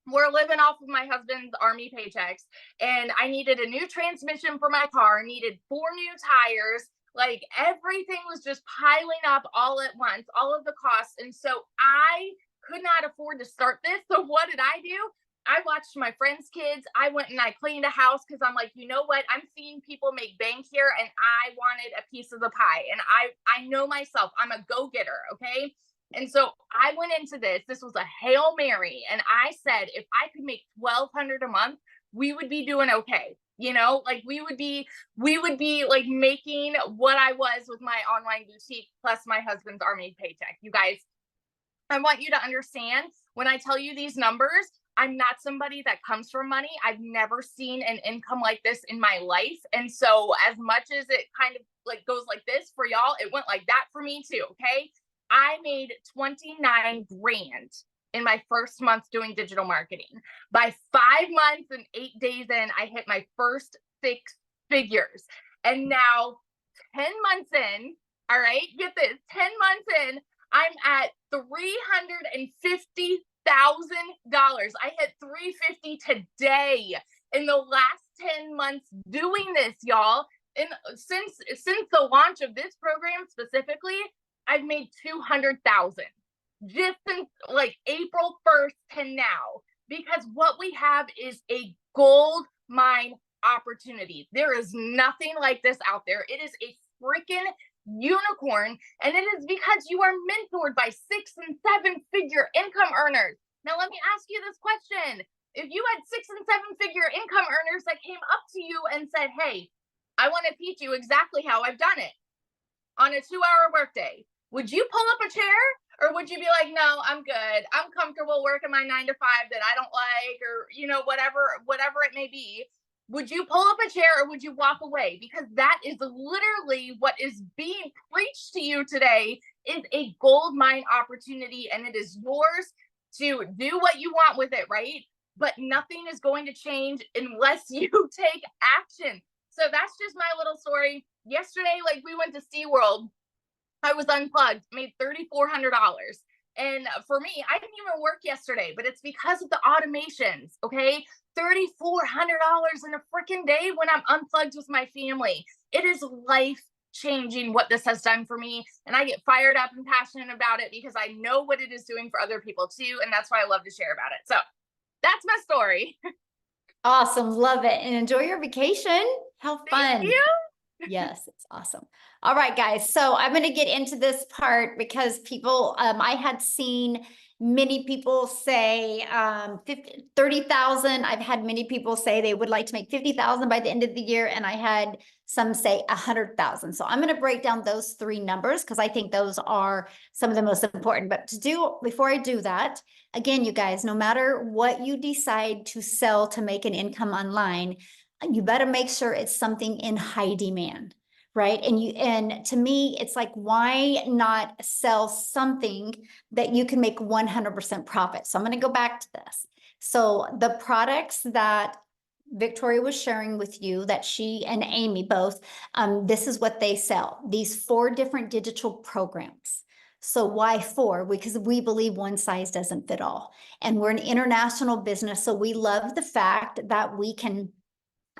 we're living off of my husband's Army paychecks, and I needed a new transmission for my car, needed 4 new tires. Like everything was just piling up all at once, all of the costs. And so I could not afford to start this. So what did I do? I watched my friends' kids. I went and I cleaned a house because I'm like, you know what? I'm seeing people make bank here and I wanted a piece of the pie. And I know myself, I'm a go-getter, okay? And so I went into this. This was a Hail Mary. And I said, if I could make $1,200 a month, we would be doing okay. You know, like we would be like making what I was with my online boutique plus my husband's army paycheck. You guys, I want you to understand when I tell you these numbers, I'm not somebody that comes from money. I've never seen an income like this in my life. And so as much as it kind of like goes like this for y'all, it went like that for me too. Okay. I made 29 grand in my first month doing digital marketing. By 5 months and 8 days in, I hit my first 6 figures. And now 10 months in, all right, get this, 10 months in, I'm at $350,000. I hit 350 today in the last 10 months doing this, y'all. And since the launch of this program specifically, I've made 200,000 just since like April 1st to now, because what we have is a gold mine opportunity. There is nothing like this out there. It is a freaking unicorn, and it is because you are mentored by 6 and 7 figure income earners. Now let me ask you this question. If you had 6 and 7 figure income earners that came up to you and said, hey, I want to teach you exactly how I've done it on a 2-hour workday, would you pull up a chair, or would you be like, no, I'm good, I'm comfortable working my 9 to 5 that I don't like, or you know, whatever it may be? Would you pull up a chair or would you walk away? Because that is literally what is being preached to you today, is a gold mine opportunity, and it is yours to do what you want with it, right? But nothing is going to change unless you take action. So that's just my little story. Yesterday, like we went to SeaWorld, I was unplugged, made $3,400. And for me, I didn't even work yesterday, but it's because of the automations, okay? $3,400 in a freaking day when I'm unplugged with my family. It is life changing what this has done for me. And I get fired up and passionate about it because I know what it is doing for other people too. And that's why I love to share about it. So that's my story. Awesome. Love it. And enjoy your vacation. How fun. Thank you. Yes, it's awesome. All right, guys. So I'm going to get into this part because people, I had seen many people say 30,000. I've had many people say they would like to make 50,000 by the end of the year. And I had some say 100,000. So I'm going to break down those 3 numbers because I think those are some of the most important. But before I do that, again, you guys, no matter what you decide to sell to make an income online, you better make sure it's something in high demand, right? And to me, it's like, why not sell something that you can make 100% profit? So I'm going to go back to this. So the products that Victoria was sharing with you, that she and Amy both, this is what they sell. These 4 different digital programs. So why 4? Because we believe one size doesn't fit all. And we're an international business. So we love the fact that we can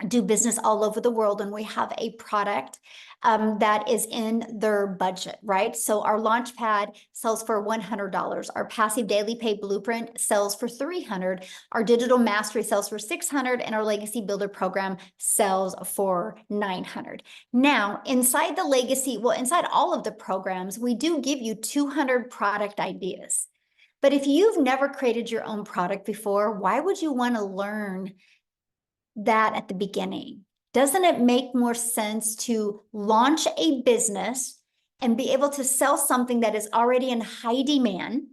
do business all over the world, and we have a product that is in their budget, right? So our Launchpad sells for $100. Our Passive Daily Pay Blueprint sells for $300. Our Digital Mastery sells for $600, and our Legacy Builder program sells for $900. Now, inside the Legacy, inside all of the programs, we do give you 200 product ideas. But if you've never created your own product before, why would you want to learn that at the beginning? Doesn't it make more sense to launch a business and be able to sell something that is already in high demand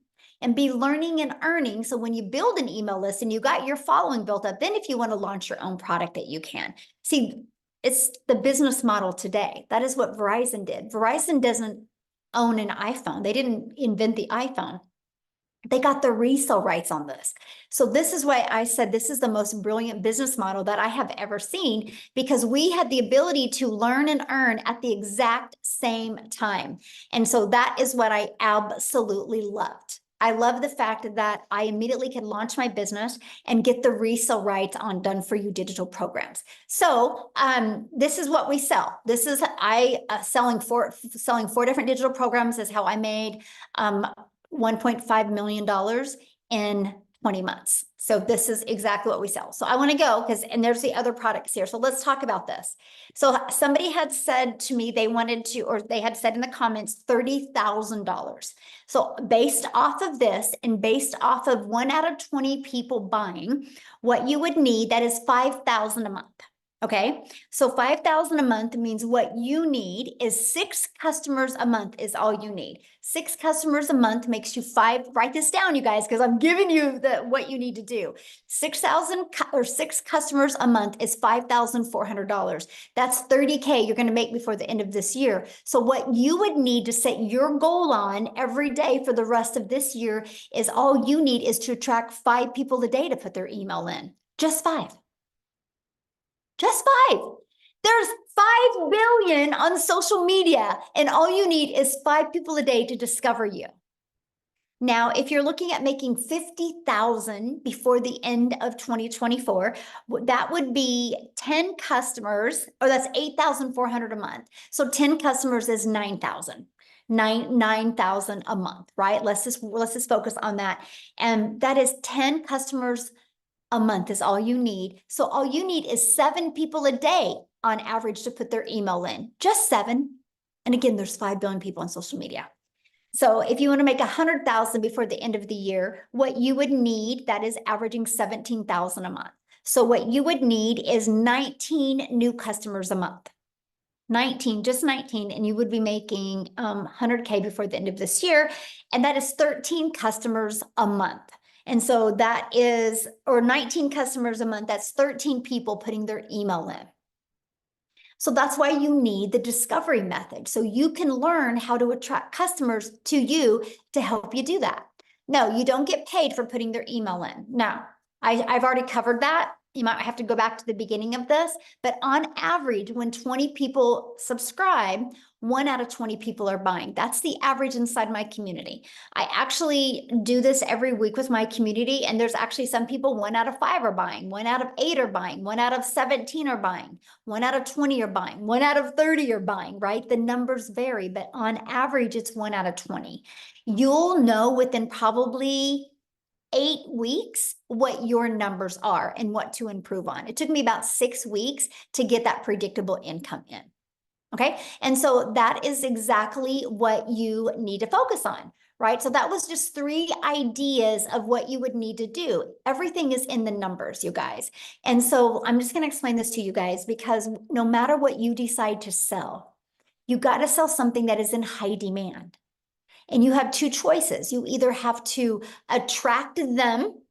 and be learning and earning? So when you build an email list and you got your following built up, then if you want to launch your own product, that you can. See, it's the business model today. That is what Verizon did. Verizon doesn't own an iPhone. They didn't invent the iPhone. They got the resale rights on this. So this is why I said this is the most brilliant business model that I have ever seen, because we had the ability to learn and earn at the exact same time. And so that is what I absolutely loved. I love the fact that I immediately could launch my business and get the resale rights on Done For You digital programs. So this is what we sell. This is selling 4 different digital programs is how I made $1.5 million in 20 months. So this is exactly what we sell. So I want to go and there's the other products here. So let's talk about this. So somebody had said to me, they wanted to, or they had said in the comments, $30,000. So based off of this and based off of 1 out of 20 people buying, what you would need, that is 5,000 a month. Okay, so 5,000 a month means what you need is 6 customers a month is all you need. 6 customers a month makes you 5. Write this down, you guys, because I'm giving you what you need to do. 6,000 or 6 customers a month is $5,400. That's 30K you're going to make before the end of this year. So what you would need to set your goal on every day for the rest of this year is all you need is to attract 5 people a day to put their email in. Just 5. Just 5. There's 5 billion on social media, and all you need is 5 people a day to discover you. Now, if you're looking at making 50,000 before the end of 2024, that would be 10 customers, or that's 8,400 a month. So 10 customers is 9,000. 9,000 a month, right? Let's just focus on that. And that is 10 customers a month is all you need. So all you need is 7 people a day on average to put their email in, just 7. And again, there's 5 billion people on social media. So if you want to make 100,000 before the end of the year, what you would need, that is averaging 17,000 a month. So what you would need is 19 new customers a month. 19, just 19, and you would be making 100K before the end of this year. And that is 13 customers a month. And so that is, or 19 customers a month, that's 13 people putting their email in. So that's why you need the discovery method. So you can learn how to attract customers to you to help you do that. No, you don't get paid for putting their email in. Now, I've already covered that. You might have to go back to the beginning of this, but on average, when 20 people subscribe, 1 out of 20 people are buying. That's the average inside my community. I actually do this every week with my community, and there's actually some people 1 out of 5 are buying, 1 out of 8 are buying, 1 out of 17 are buying, 1 out of 20 are buying, 1 out of 30 are buying, right? The numbers vary, but on average, it's 1 out of 20. You'll know within probably 8 weeks what your numbers are and what to improve on. It took me about 6 weeks to get that predictable income in. Okay. And so that is exactly what you need to focus on, right? So that was just 3 ideas of what you would need to do. Everything is in the numbers, you guys. And so I'm just going to explain this to you guys, because no matter what you decide to sell, you got to sell something that is in high demand. And you have 2 choices. You either have to attract them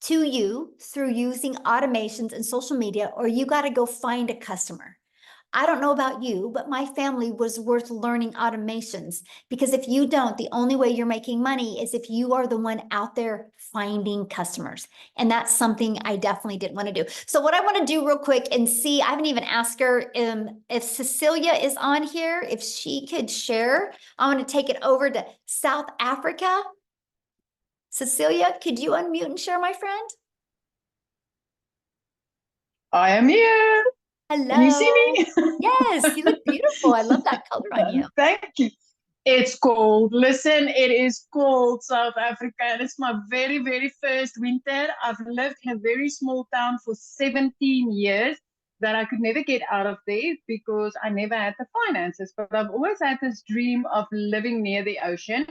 to you through using automations and social media, or you got to go find a customer. I don't know about you, but my family was worth learning automations, because if you don't, the only way you're making money is if you are the one out there finding customers. And that's something I definitely didn't want to do. So what I want to do real quick and see, I haven't even asked her if Cecilia is on here, if she could share. I want to take it over to South Africa. Cecilia, could you unmute and share, my friend? I am here. Hello. Can you see me? Yes, you look beautiful. I love that color on you. Thank you. It's cold. Listen, it is cold, South Africa, and it's my very, very first winter. I've lived in a very small town for 17 years that I could never get out of there because I never had the finances. But I've always had this dream of living near the ocean.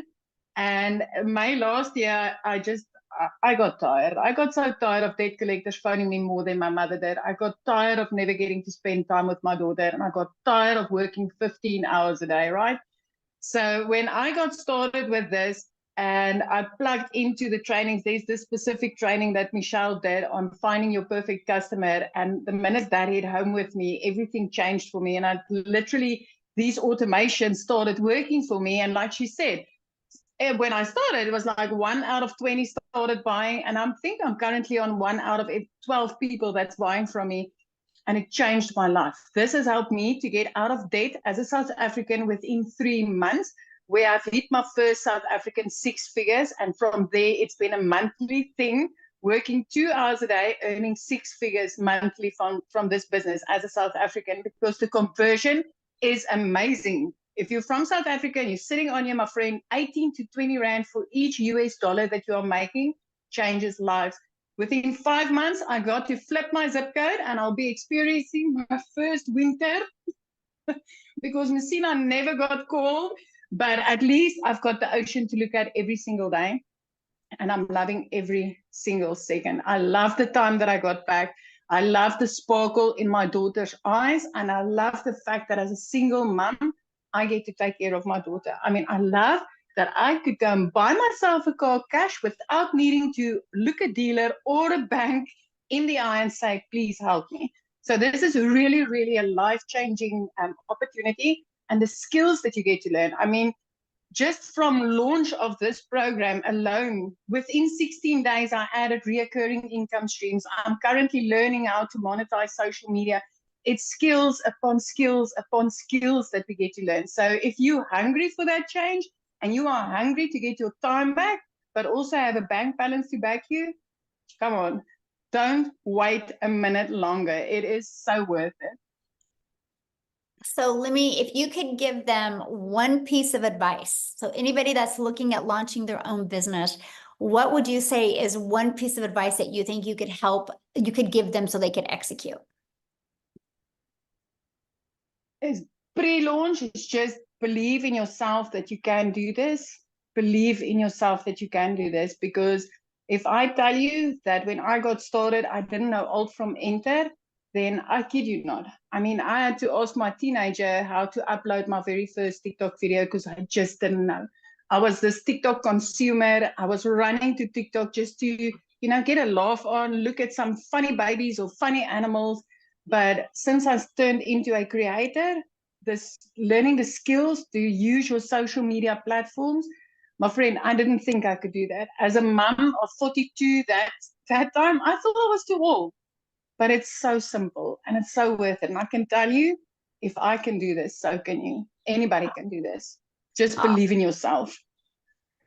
And May last year, I got tired. I got so tired of debt collectors phoning me more than my mother did. I got tired of never getting to spend time with my daughter. And I got tired of working 15 hours a day, right? So when I got started with this and I plugged into the trainings, there's this specific training that Michelle did on finding your perfect customer. And the minute that hit home with me, everything changed for me. And I literally, these automations started working for me. And like she said, when I started, it was like 1 out of 20 started buying. And I think I'm currently on 1 out of 12 people that's buying from me. And it changed my life. This has helped me to get out of debt as a South African within 3 months, where I've hit my first South African 6 figures. And from there, it's been a monthly thing, working 2 hours a day, earning 6 figures monthly from this business as a South African, because the conversion is amazing. If you're from South Africa and you're sitting on here, my friend, 18 to 20 Rand for each US dollar that you are making changes lives. Within 5 months, I got to flip my zip code and I'll be experiencing my first winter because Messina never got cold, but at least I've got the ocean to look at every single day. And I'm loving every single second. I love the time that I got back. I love the sparkle in my daughter's eyes. And I love the fact that as a single mom, I get to take care of my daughter. I mean, I love that I could go and buy myself a car cash without needing to look a dealer or a bank in the eye and say, please help me. So this is really, really a life-changing opportunity, and the skills that you get to learn. I mean, just from launch of this program alone, within 16 days, I added reoccurring income streams. I'm currently learning how to monetize social media. It's skills upon skills upon skills that we get to learn. So if you're hungry for that change and you are hungry to get your time back, but also have a bank balance to back you, come on, don't wait a minute longer. It is so worth it. So if you could give them one piece of advice, so anybody that's looking at launching their own business, what would you say is one piece of advice that you think you could give them so they could execute? Is pre-launch is just believe in yourself that you can do this. Believe in yourself that you can do this, because if I tell you that when I got started, I didn't know alt from enter, then I kid you not. I mean, I had to ask my teenager how to upload my very first TikTok video because I just didn't know. I was this TikTok consumer. I was running to TikTok just to, get a laugh on, look at some funny babies or funny animals. But since I've turned into a creator, learning the skills to use your social media platforms, my friend, I didn't think I could do that. As a mom of 42 that time, I thought I was too old. But it's so simple and it's so worth it. And I can tell you, if I can do this, so can you. Anybody can do this. Just believe in yourself.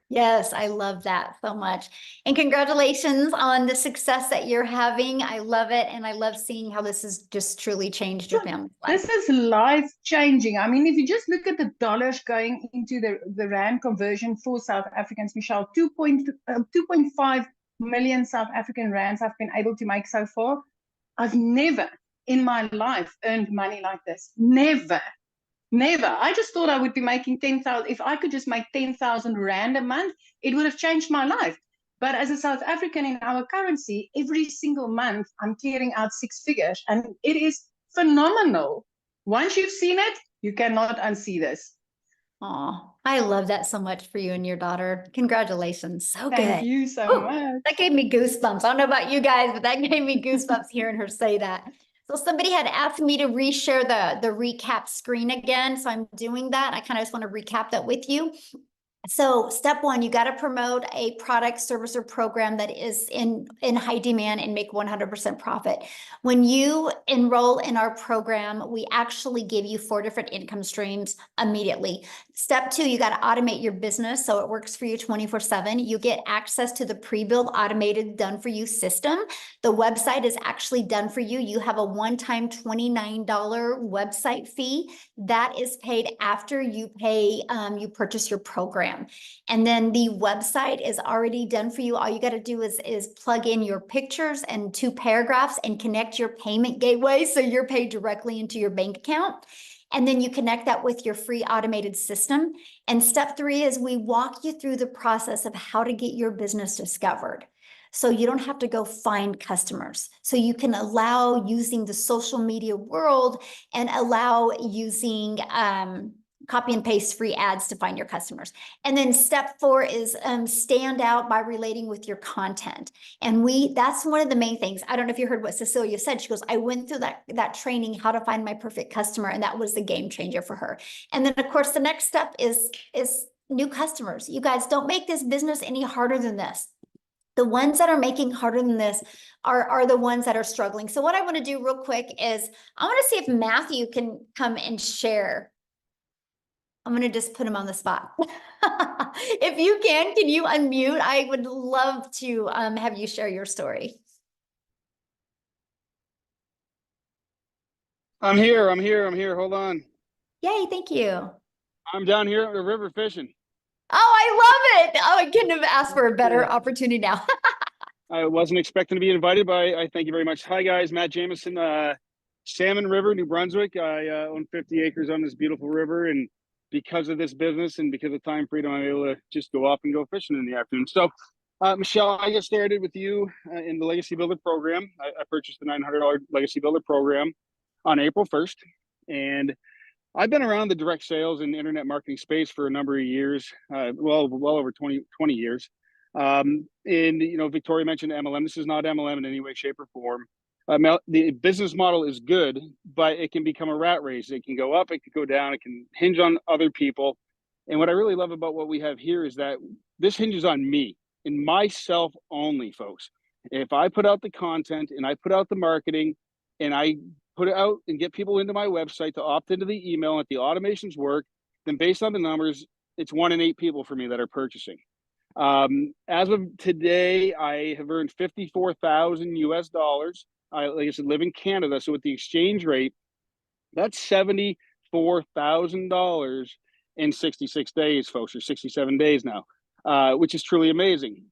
Yes, I love that so much. And congratulations on the success that you're having. I love it. And I love seeing how this has just truly changed your family's life. This is life changing. I mean, if you just look at the dollars going into the Rand conversion for South Africans, Michelle, 2.5 million South African Rands I've been able to make so far. I've never in my life earned money like this. Never. I just thought I would be making 10,000. If I could just make 10,000 Rand a month, it would have changed my life. But as a South African in our currency, every single month I'm clearing out 6 figures, and it is phenomenal. Once you've seen it, you cannot unsee this. Oh, I love that so much for you and your daughter. Congratulations. So good. Thank you so much. That gave me goosebumps. I don't know about you guys, but that gave me goosebumps hearing her say that. So somebody had asked me to reshare the recap screen again. So I'm doing that. I kind of just want to recap that with you. So step one, you got to promote a product, service, or program that is in high demand and make 100% profit. When you enroll in our program, we actually give you 4 different income streams immediately. Step 2, you got to automate your business so it works for you 24/7. You get access to the pre-built automated done for you system. The website is actually done for you. You have a one-time $29 website fee that is paid after you you purchase your program. And then the website is already done for you. All you got to do is plug in your pictures and 2 paragraphs and connect your payment gateway so you're paid directly into your bank account. And then you connect that with your free automated system. And step 3 is we walk you through the process of how to get your business discovered. So you don't have to go find customers. So you can allow using the social media world and allow using copy and paste free ads to find your customers. And then step 4 is stand out by relating with your content. And that's one of the main things. I don't know if you heard what Cecilia said. She goes, I went through that training, how to find my perfect customer. And that was the game changer for her. And then of course, the next step is new customers. You guys, don't make this business any harder than this. The ones that are making harder than this are the ones that are struggling. So what I want to do real quick is I want to see if Matthew can come and share. I'm going to just put him on the spot. If you can you unmute? I would love to have you share your story. I'm here. Hold on. Yay, thank you. I'm down here at the river fishing. Oh, I love it. Oh, I couldn't have asked for a better opportunity now. I wasn't expecting to be invited, but I thank you very much. Hi, guys. Matt Jameson, Salmon River, New Brunswick. I own 50 acres on this beautiful river. And because of this business and because of time freedom, I'm able to just go off and go fishing in the afternoon. So, Michelle, I got started with you in the Legacy Builder program. I purchased the $900 Legacy Builder program on April 1st. And I've been around the direct sales and internet marketing space for a number of years, well over 20 years. And, you know, Victoria mentioned MLM. This is not MLM in any way, shape, or form. The business model is good, but it can become a rat race. It can go up, it can go down, it can hinge on other people. And what I really love about what we have here is that this hinges on me and myself only, folks. If I put out the content and I put out the marketing and I put it out and get people into my website to opt into the email and if the automations work, then based on the numbers, it's 1 in 8 people for me that are purchasing. As of today, I have earned 54,000 US dollars. Like I said, live in Canada. So with the exchange rate, that's $74,000 in 66 days, folks, or 67 days now, which is truly amazing.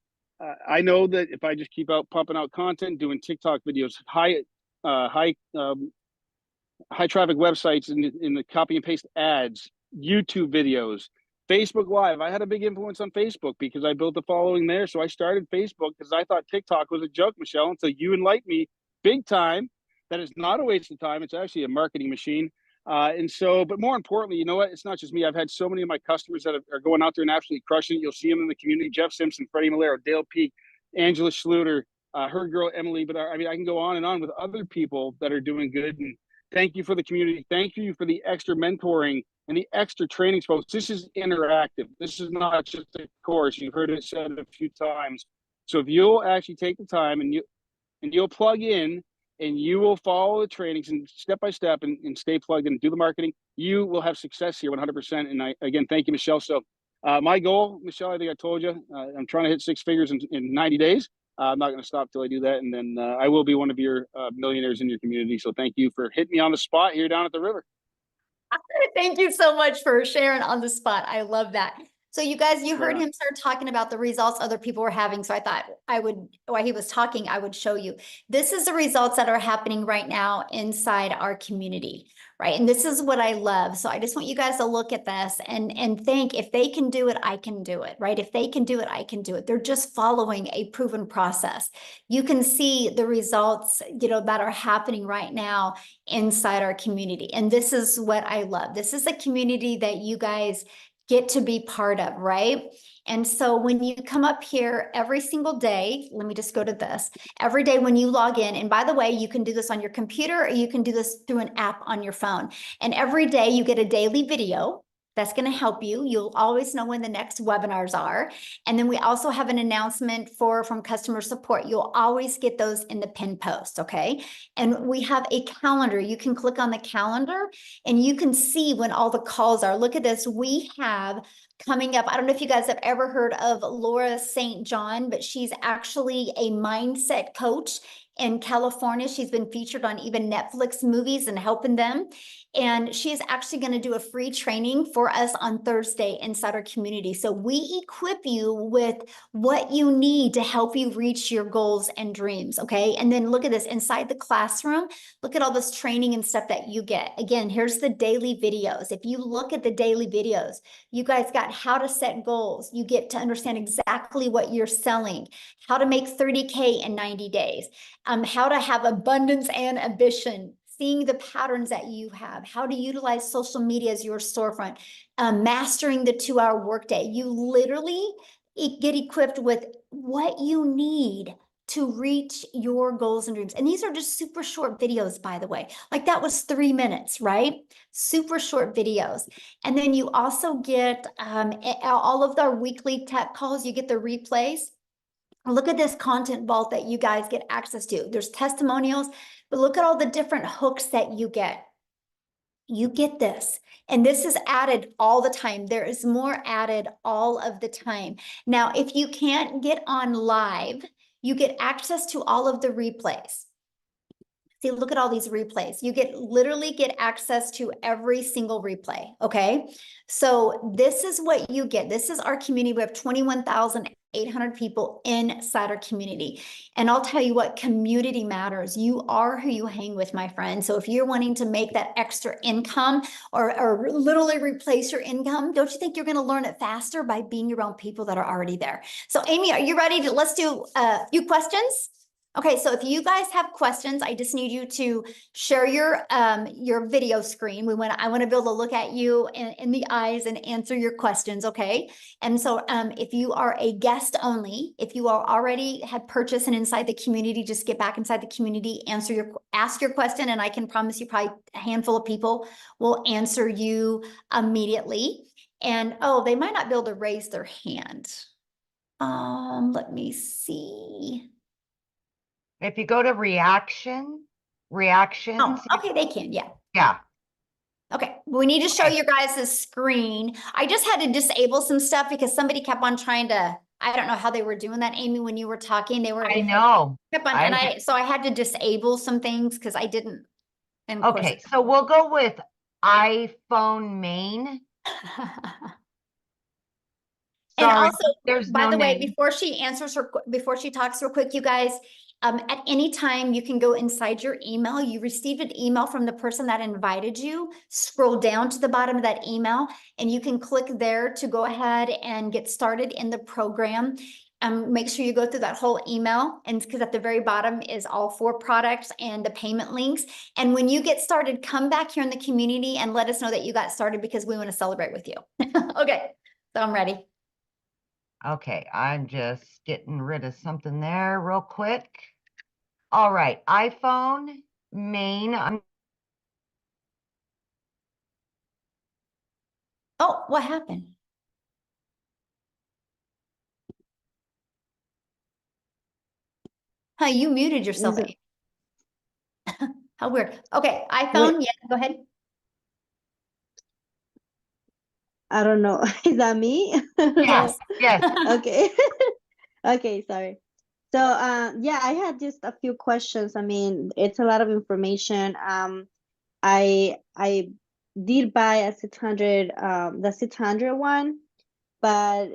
I know that if I just keep out pumping out content, doing TikTok videos, high traffic websites in the copy and paste ads, YouTube videos, Facebook Live. I had a big influence on Facebook because I built a following there. So I started Facebook because I thought TikTok was a joke, Michelle, until you enlightened me big time that it's not a waste of time. It's actually a marketing machine. And so, but more importantly, you know what? It's not just me. I've had so many of my customers that are going out there and absolutely crushing it. You'll see them in the community: Jeff Simpson, Freddie Malero, Dale Peak, Angela Schluter, her girl Emily. But I mean, I can go on and on with other people that are doing good. And thank you for the community. Thank you for the extra mentoring and the extra training, folks. This is interactive. This is not just a course. You've heard it said a few times. So if you'll actually take the time and you'll plug in and you will follow the trainings and step by step and stay plugged in and do the marketing, you will have success here 100%. And I, again, thank you, Michelle. So my goal, Michelle, I think I told you, I'm trying to hit 6 figures in 90 days. I'm not going to stop till I do that. And then I will be one of your millionaires in your community. So thank you for hitting me on the spot here down at the river. Thank you so much for sharing on the spot. I love that. So you guys, you heard him start talking about the results other people were having. So I thought I would, while he was talking, I would show you. This is the results that are happening right now inside our community, right? And this is what I love. So I just want you guys to look at this and think, if they can do it, I can do it, right? If they can do it, I can do it. They're just following a proven process. You can see the results, you know, that are happening right now inside our community. And this is what I love. This is a community that you guys get to be part of, right? And so when you come up here every single day, let me just go to this, every day when you log in, and by the way, you can do this on your computer or you can do this through an app on your phone. And every day you get a daily video that's going to help you. You'll always know when the next webinars are. And then we also have an announcement from customer support. You'll always get those in the pin post, okay? And we have a calendar. You can click on the calendar and you can see when all the calls are. Look at this. We have coming up, I don't know if you guys have ever heard of Laura St. John, but she's actually a mindset coach in California. She's been featured on even Netflix movies and helping them. And she is actually going to do a free training for us on Thursday inside our community. So we equip you with what you need to help you reach your goals and dreams. Okay. And then look at this inside the classroom. Look at all this training and stuff that you get. Again, here's the daily videos. If you look at the daily videos, you guys got how to set goals. You get to understand exactly what you're selling, how to make 30K in 90 days, how to have abundance and ambition, seeing the patterns that you have, how to utilize social media as your storefront, mastering the 2-hour workday. You literally get equipped with what you need to reach your goals and dreams. And these are just super short videos, by the way. Like that was 3 minutes, right? Super short videos. And then you also get all of our weekly tech calls. You get the replays. Look at this content vault that you guys get access to. There's testimonials, but look at all the different hooks that you get. You get this, and this is added all the time. There is more added all of the time. Now, if you can't get on live, you get access to all of the replays. See, look at all these replays. You literally get access to every single replay, okay? So this is what you get. This is our community. We have 21,000 800 people inside our community. And I'll tell you what, community matters. You are who you hang with, my friend. So if you're wanting to make that extra income or literally replace your income, don't you think you're going to learn it faster by being around people that are already there? So Amy, are you ready to, let's do a few questions? Okay, so if you guys have questions, I just need you to share your video screen. I want to be able to look at you in the eyes and answer your questions, okay? And so if you are a guest only, if you are already had purchased and inside the community, just get back inside the community, ask your question, and I can promise you probably a handful of people will answer you immediately. And oh, they might not be able to raise their hand. Let me see. If you go to reactions, Oh, okay, they can, yeah. yeah. Okay, we need to show you guys the screen. I just had to disable some stuff because somebody kept on trying to, I don't know how they were doing that, Amy, when you were talking, they were. I know. Kept on, and so I had to disable some things because I didn't. And of Okay, so we'll go with iPhone main. And Sorry, also, there's by no the way, name. before she talks real quick, you guys, at any time you can go inside your email. You received an email from the person that invited you. Scroll down to the bottom of that email, and you can click there to go ahead and get started in the program. Make sure you go through that whole email, and because at the very bottom is all 4 products and the payment links. And when you get started, come back here in the community and let us know that you got started because we want to celebrate with you. Okay, so I'm ready. Okay, I'm just getting rid of something there real quick. All right, iPhone main. Oh, what happened? Huh, you muted yourself. Is it- How weird. Okay, iPhone, yeah, go ahead. I don't know. Is that me? Yes, yes. Okay. Okay, sorry. So, yeah, I had just a few questions. I mean, it's a lot of information. I did buy a 600, the 600 one, but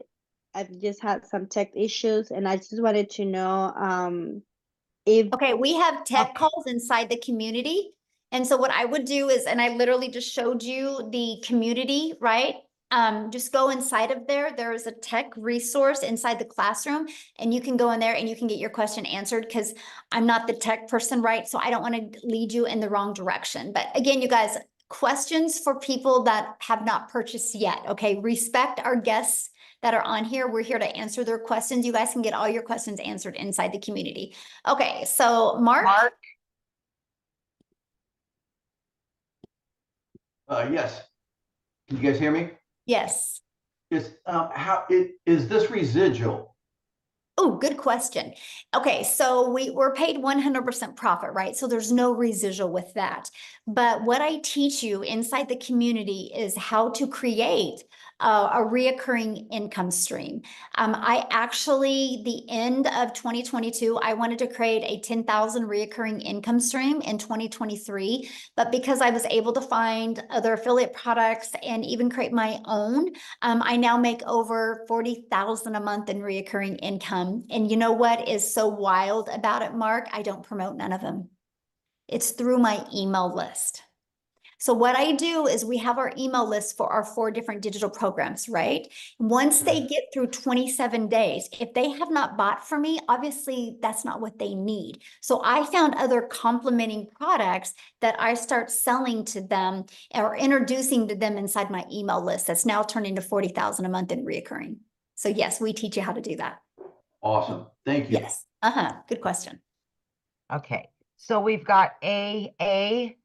I've just had some tech issues, and I just wanted to know, if Okay, we have tech Okay. calls inside the community. And so what I would do is, and I literally just showed you the community, right? Just go inside of there. There is a tech resource inside the classroom, and you can go in there and you can get your question answered because I'm not the tech person, right? So I don't want to lead you in the wrong direction. But again, you guys, questions for people that have not purchased yet. Okay, respect our guests that are on here. We're here to answer their questions. You guys can get all your questions answered inside the community. Okay, so Mark? Mark, Yes. Can you guys hear me? Yes. Is this residual? Oh, good question. Okay, so we're paid 100% profit, right? So there's no residual with that. But what I teach you inside the community is how to create a reoccurring income stream. I actually, the end of 2022, I wanted to create a 10,000 reoccurring income stream in 2023. But because I was able to find other affiliate products and even create my own, I now make over 40,000 a month in reoccurring income. And you know what is so wild about it, Mark? I don't promote none of them. It's through my email list. So what I do is we have our email list for our 4 different digital programs, right? Once they get through 27 days, if they have not bought from me, obviously that's not what they need. So I found other complementing products that I start selling to them or introducing to them inside my email list that's now turned into 40,000 a month in reoccurring. So yes, we teach you how to do that. Awesome. Thank you. Yes. Good question. okay. So we've got A.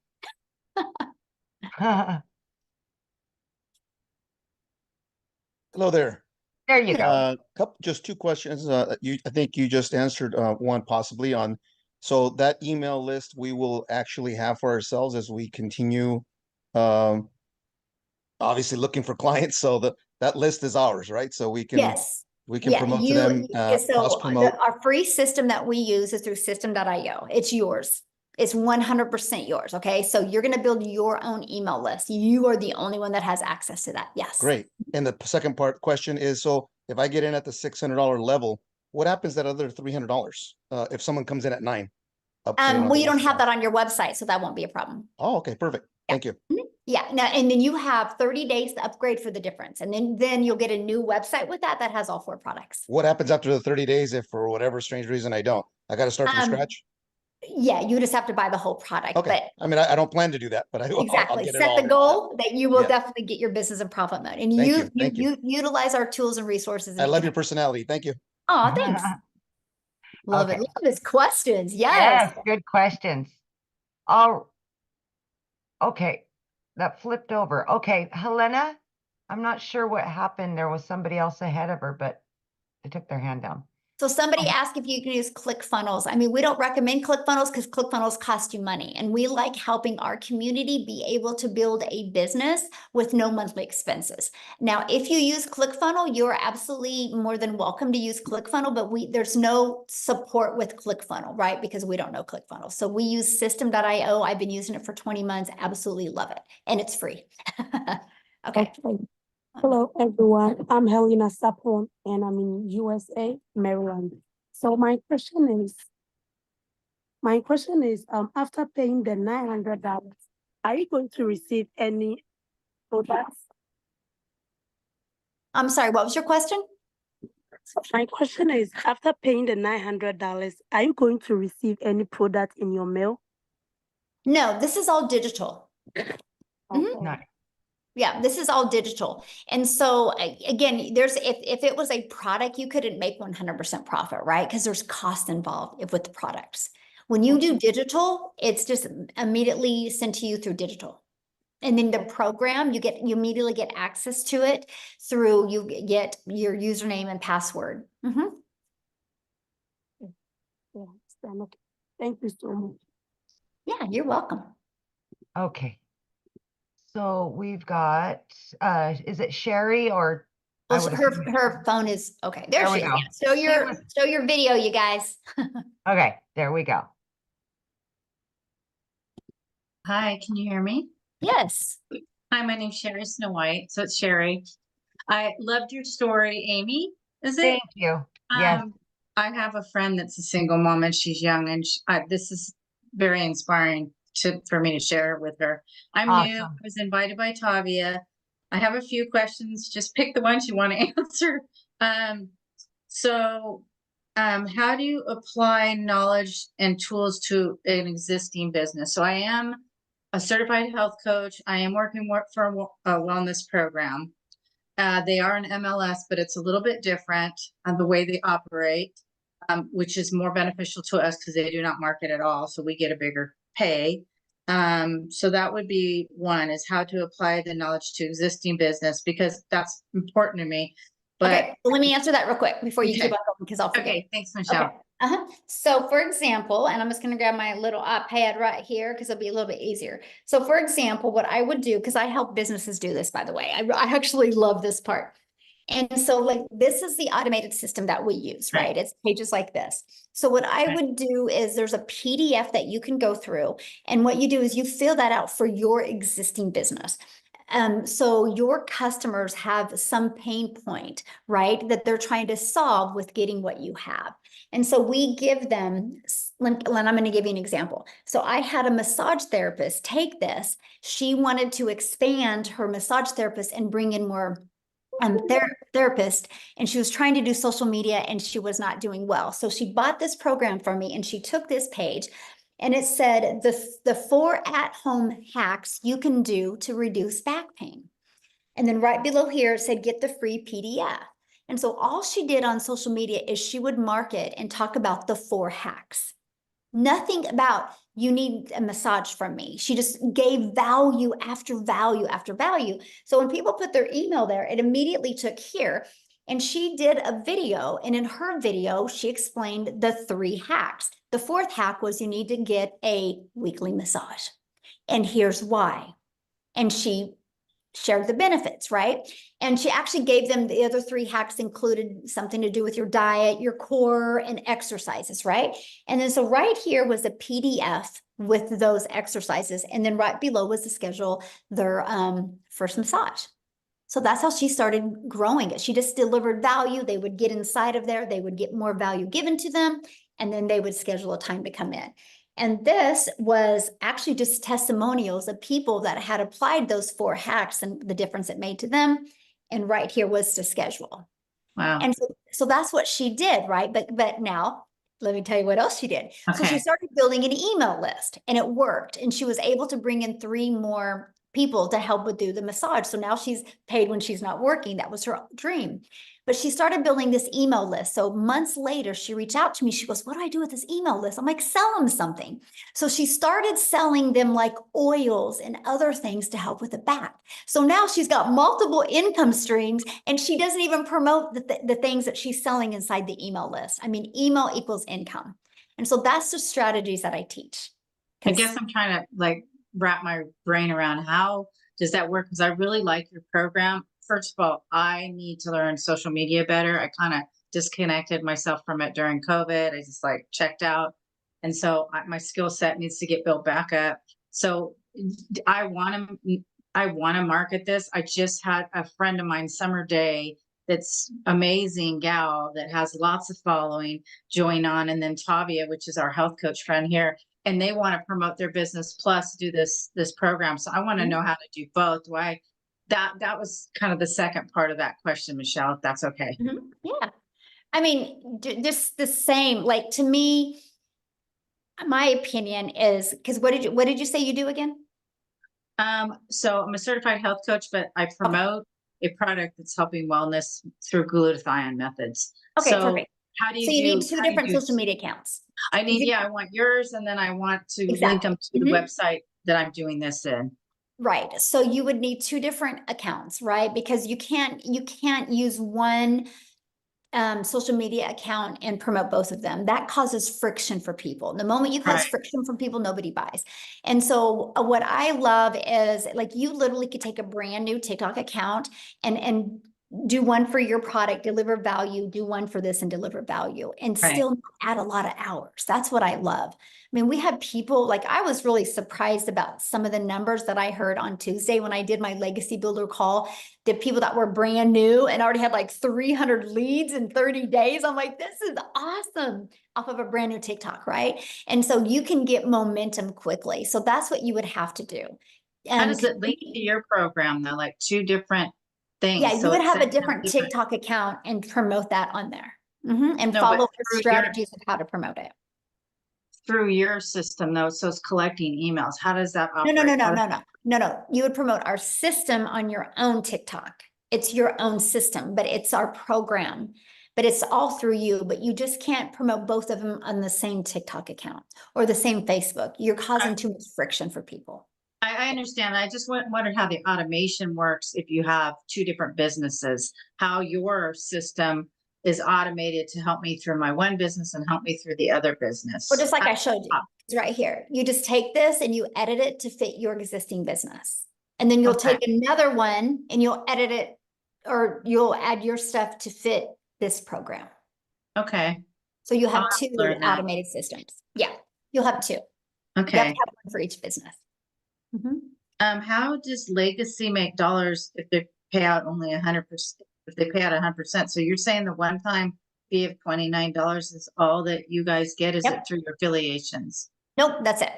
Hello there. There you go. Just 2 questions. I think you just answered one possibly on. So that email list we will actually have for ourselves as we continue, obviously looking for clients. So that list is ours, right? So we can Yes. promote to them. So cross promote. our free system that we use is through system.io. It's yours. It's 100% yours. Okay. So you're going to build your own email list. You are the only one that has access to that. Yes. Great. And the second part question is, so if I get in at the $600 level, what happens at other $300? If someone comes in at 9? Well, you don't have that on your website, so that won't be a problem. Oh, okay, perfect. Thank you. Yeah. Now, and then you have 30 days to upgrade for the difference. And then you'll get a new website with that has all 4 products. What happens after the 30 days if for whatever strange reason I don't? I got to start from scratch? Yeah, you just have to buy the whole product. Okay. But I mean, I don't plan to do that, but I'll exactly. get it Set all. the goal that you will Yeah. definitely get your business in profit mode. And Thank you. you utilize our tools and resources. I love your personality. Thank you. Oh, thanks. Love Okay. it. Love his questions. Yes, Yes. good questions. Oh, okay. That flipped over. Okay, Helena, I'm not sure what happened. There was somebody else ahead of her, but they took their hand down. So somebody asked if you can use ClickFunnels. I mean, we don't recommend ClickFunnels because ClickFunnels cost you money. And we like helping our community be able to build a business with no monthly expenses. Now, if you use ClickFunnels, you're absolutely more than welcome to use ClickFunnels, but there's no support with ClickFunnels, right? Because we don't know ClickFunnels. So we use System.io. I've been using it for 20 months. Absolutely love it. And it's free. Okay. Hello, everyone. I'm Helena Sapon, and I'm in USA, Maryland. So my question is, after paying the $900, are you going to receive any products? I'm sorry, what was your question? So my question is, after paying the $900, are you going to receive any product in your mail? No, this is all digital. Mhm. Nice. Yeah, this is all digital. And so again, if it was a product, you couldn't make 100% profit, right? Because there's cost involved with the products. When you do digital, it's just immediately sent to you through digital. And then the program, you immediately get access to it through, you get your username and password. Mhm. Yeah, okay. Thank you so much. Yeah, you're welcome. Okay. So we've got, is it Sherry or? I Well, would her assume- phone is, okay, there There we she is. go. Yeah. was- Show your video, you guys. Okay, there we go. Hi, can you hear me? Yes. Hi, my name's Sherry Snow White. So it's Sherry. I loved your story, Amy. Is it? Thank you. Yes. I have a friend that's a single mom and she's young, and this is very inspiring for me to share with her. I'm new. I Awesome. was invited by Tavia. I have a few questions. Just pick the ones you want to answer. How do you apply knowledge and tools to an existing business? So I am a certified health coach. I am working for a wellness program. They are an MLS, but it's a little bit different on the way they operate, which is more beneficial to us because they do not market at all. So we get a bigger pay. So that would be one, is how to apply the knowledge to existing business, because that's important to me. But Okay, well, let me answer that real quick before you keep on going, because I'll forget. okay, thanks, Michelle. Okay. So for example, and I'm just going to grab my little iPad right here because it'll be a little bit easier. So for example, what I would do, because I help businesses do this, by the way, I actually love this part. And so like, this is the automated system that we use, right? It's pages like this. So what I would do is there's a PDF that you can go through. And what you do is you fill that out for your existing business. So your customers have some pain point, right, that they're trying to solve with getting what you have. And so we give them, Len, I'm going to give you an example. So I had a massage therapist take this. She wanted to expand her massage therapist and bring in more therapist, and she was trying to do social media and she was not doing well. So she bought this program from me and she took this page and it said the 4 at-home hacks you can do to reduce back pain. And then right below here it said get the free PDF. And so all she did on social media is she would market and talk about the 4 hacks. Nothing about you need a massage from me. She just gave value after value after value. So when people put their email there, it immediately took here. And she did a video, and in her video, she explained the 3 hacks. The 4th hack was you need to get a weekly massage. And here's why. And she shared the benefits, right? And she actually gave them the other 3 hacks included something to do with your diet, your core, and exercises, right? And then so right here was a PDF with those exercises. And then right below was to schedule their first massage. So that's how she started growing it. She just delivered value. They would get inside of there. They would get more value given to them. And then they would schedule a time to come in. And this was actually just testimonials of people that had applied those 4 hacks and the difference it made to them. And right here was to schedule. Wow. And so that's what she did, right? But now let me tell you what else she did. So she Okay. started building an email list, and it worked. And she was able to bring in 3 more people to help with do the massage. So now she's paid when she's not working. That was her dream. But she started building this email list. So months later, she reached out to me. She goes, what do I do with this email list? I'm like, sell them something. So she started selling them like oils and other things to help with the back. So now she's got multiple income streams, and she doesn't even promote the things that she's selling inside the email list. I mean, email equals income. And so that's the strategies that I teach. I guess I'm trying to like wrap my brain around how does that work? Because I really like your program. First of all, I need to learn social media better. I kind of disconnected myself from it during COVID. I just like checked out. And so my skill set needs to get built back up. So I want to market this. I just had a friend of mine, Summer Day, that's amazing gal that has lots of following, join on. And then Tavia, which is our health coach friend here, and they want to promote their business plus do this program. So I want to know how to do both. That was kind of the second part of that question, Michelle, if that's okay. Yeah. I mean, just the same, like to me, my opinion is, because what did you say you do again? So I'm a certified health coach, but I promote a product that's helping wellness through glutathione methods. Okay, So perfect. how do you So you need 2 how do you different do- social media accounts. I need, I want yours, and then I want to link Exactly. them to the website that I'm doing this in. Right. So you would need 2 different accounts, right? Because you can't use one social media account and promote both of them. That causes friction for people. The moment you cause Right. friction for people, nobody buys. And so what I love is like you literally could take a brand new TikTok account and do one for your product, deliver value, do one for this and deliver value, and Right. still add a lot of hours. That's what I love. I mean, we had people, like I was really surprised about some of the numbers that I heard on Tuesday when I did my legacy builder call. The people that were brand new and already had like 300 leads in 30 days. I'm like, this is awesome, off of a brand new TikTok, right? And so you can get momentum quickly. So that's what you would have to do. How does it link to your program though? Like 2 different things. Yeah, you So would it have a says different TikTok account and promote that on there. And No, follow but the through your- strategies of how to promote it. through your system though, so it's collecting emails. How does that No, operate? no. You would promote our system on your own TikTok. It's your own system, but it's our program. But it's all through you, but you just can't promote both of them on the same TikTok account or the same Facebook. You're causing too much friction for people. I understand. I just wondered how the automation works if you have 2 different businesses, how your system is automated to help me through my one business and help me through the other business. Well, just like I showed you, it's right here. You just take this and you edit it to fit your existing business. And then you'll Okay. take another one and you'll edit it, or you'll add your stuff to fit this program. Okay. So you have I'll 2 learn that. automated systems. Yeah, you'll have 2. You have to Okay. have one for each business. How does Legacy make dollars if they pay out only 100%? If they pay out 100%, so you're saying the one-time fee of $29 is all that you guys get? Is Yep. it through your affiliations? Nope, that's it.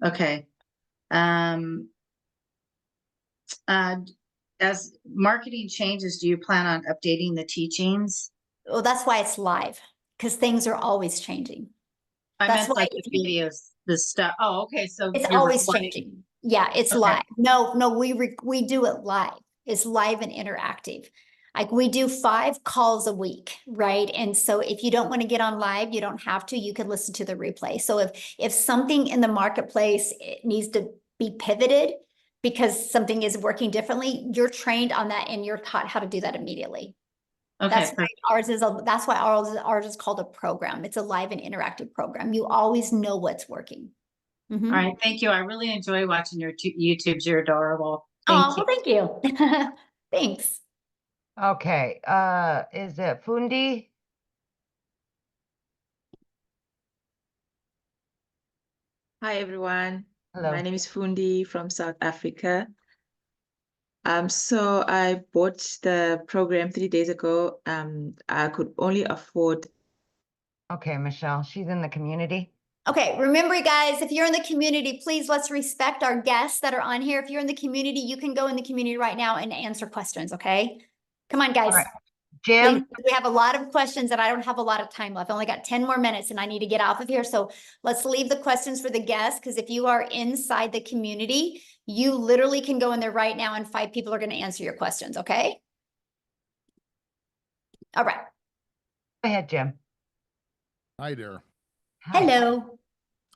Okay. As marketing changes, do you plan on updating the teachings? Well, that's why it's live, because things are always changing. I That's meant why like the videos, the stuff. Oh, okay. So It's you're always recording- changing. Yeah, it's Okay. live. No, we do it live. It's live and interactive. Like we do 5 calls a week, right? And so if you don't want to get on live, you don't have to, you can listen to the replay. So if something in the marketplace it needs to be pivoted because something is working differently, you're trained on that and you're taught how to do that immediately. Okay. That's why ours is called a program. It's a live and interactive program. You always know what's working. All right. Thank you. I really enjoy watching your YouTubes. You're adorable. Oh, well, thank you. Thanks. Okay, is it Fundi? Hi everyone. Hello. My name is Fundi from South Africa. So I bought the program 3 days ago. I could only afford. Okay, Michelle, she's in the community. Okay, remember guys, if you're in the community, please let's respect our guests that are on here. If you're in the community, you can go in the community right now and answer questions, okay? Come on, guys. All right. Jim, Please, we have a lot of questions and I don't have a lot of time left. I only got 10 more minutes and I need to get off of here. So let's leave the questions for the guests, because if you are inside the community, you literally can go in there right now and 5 people are going to answer your questions, okay? All right. go ahead, Jim. Hi there. Hi. Hello.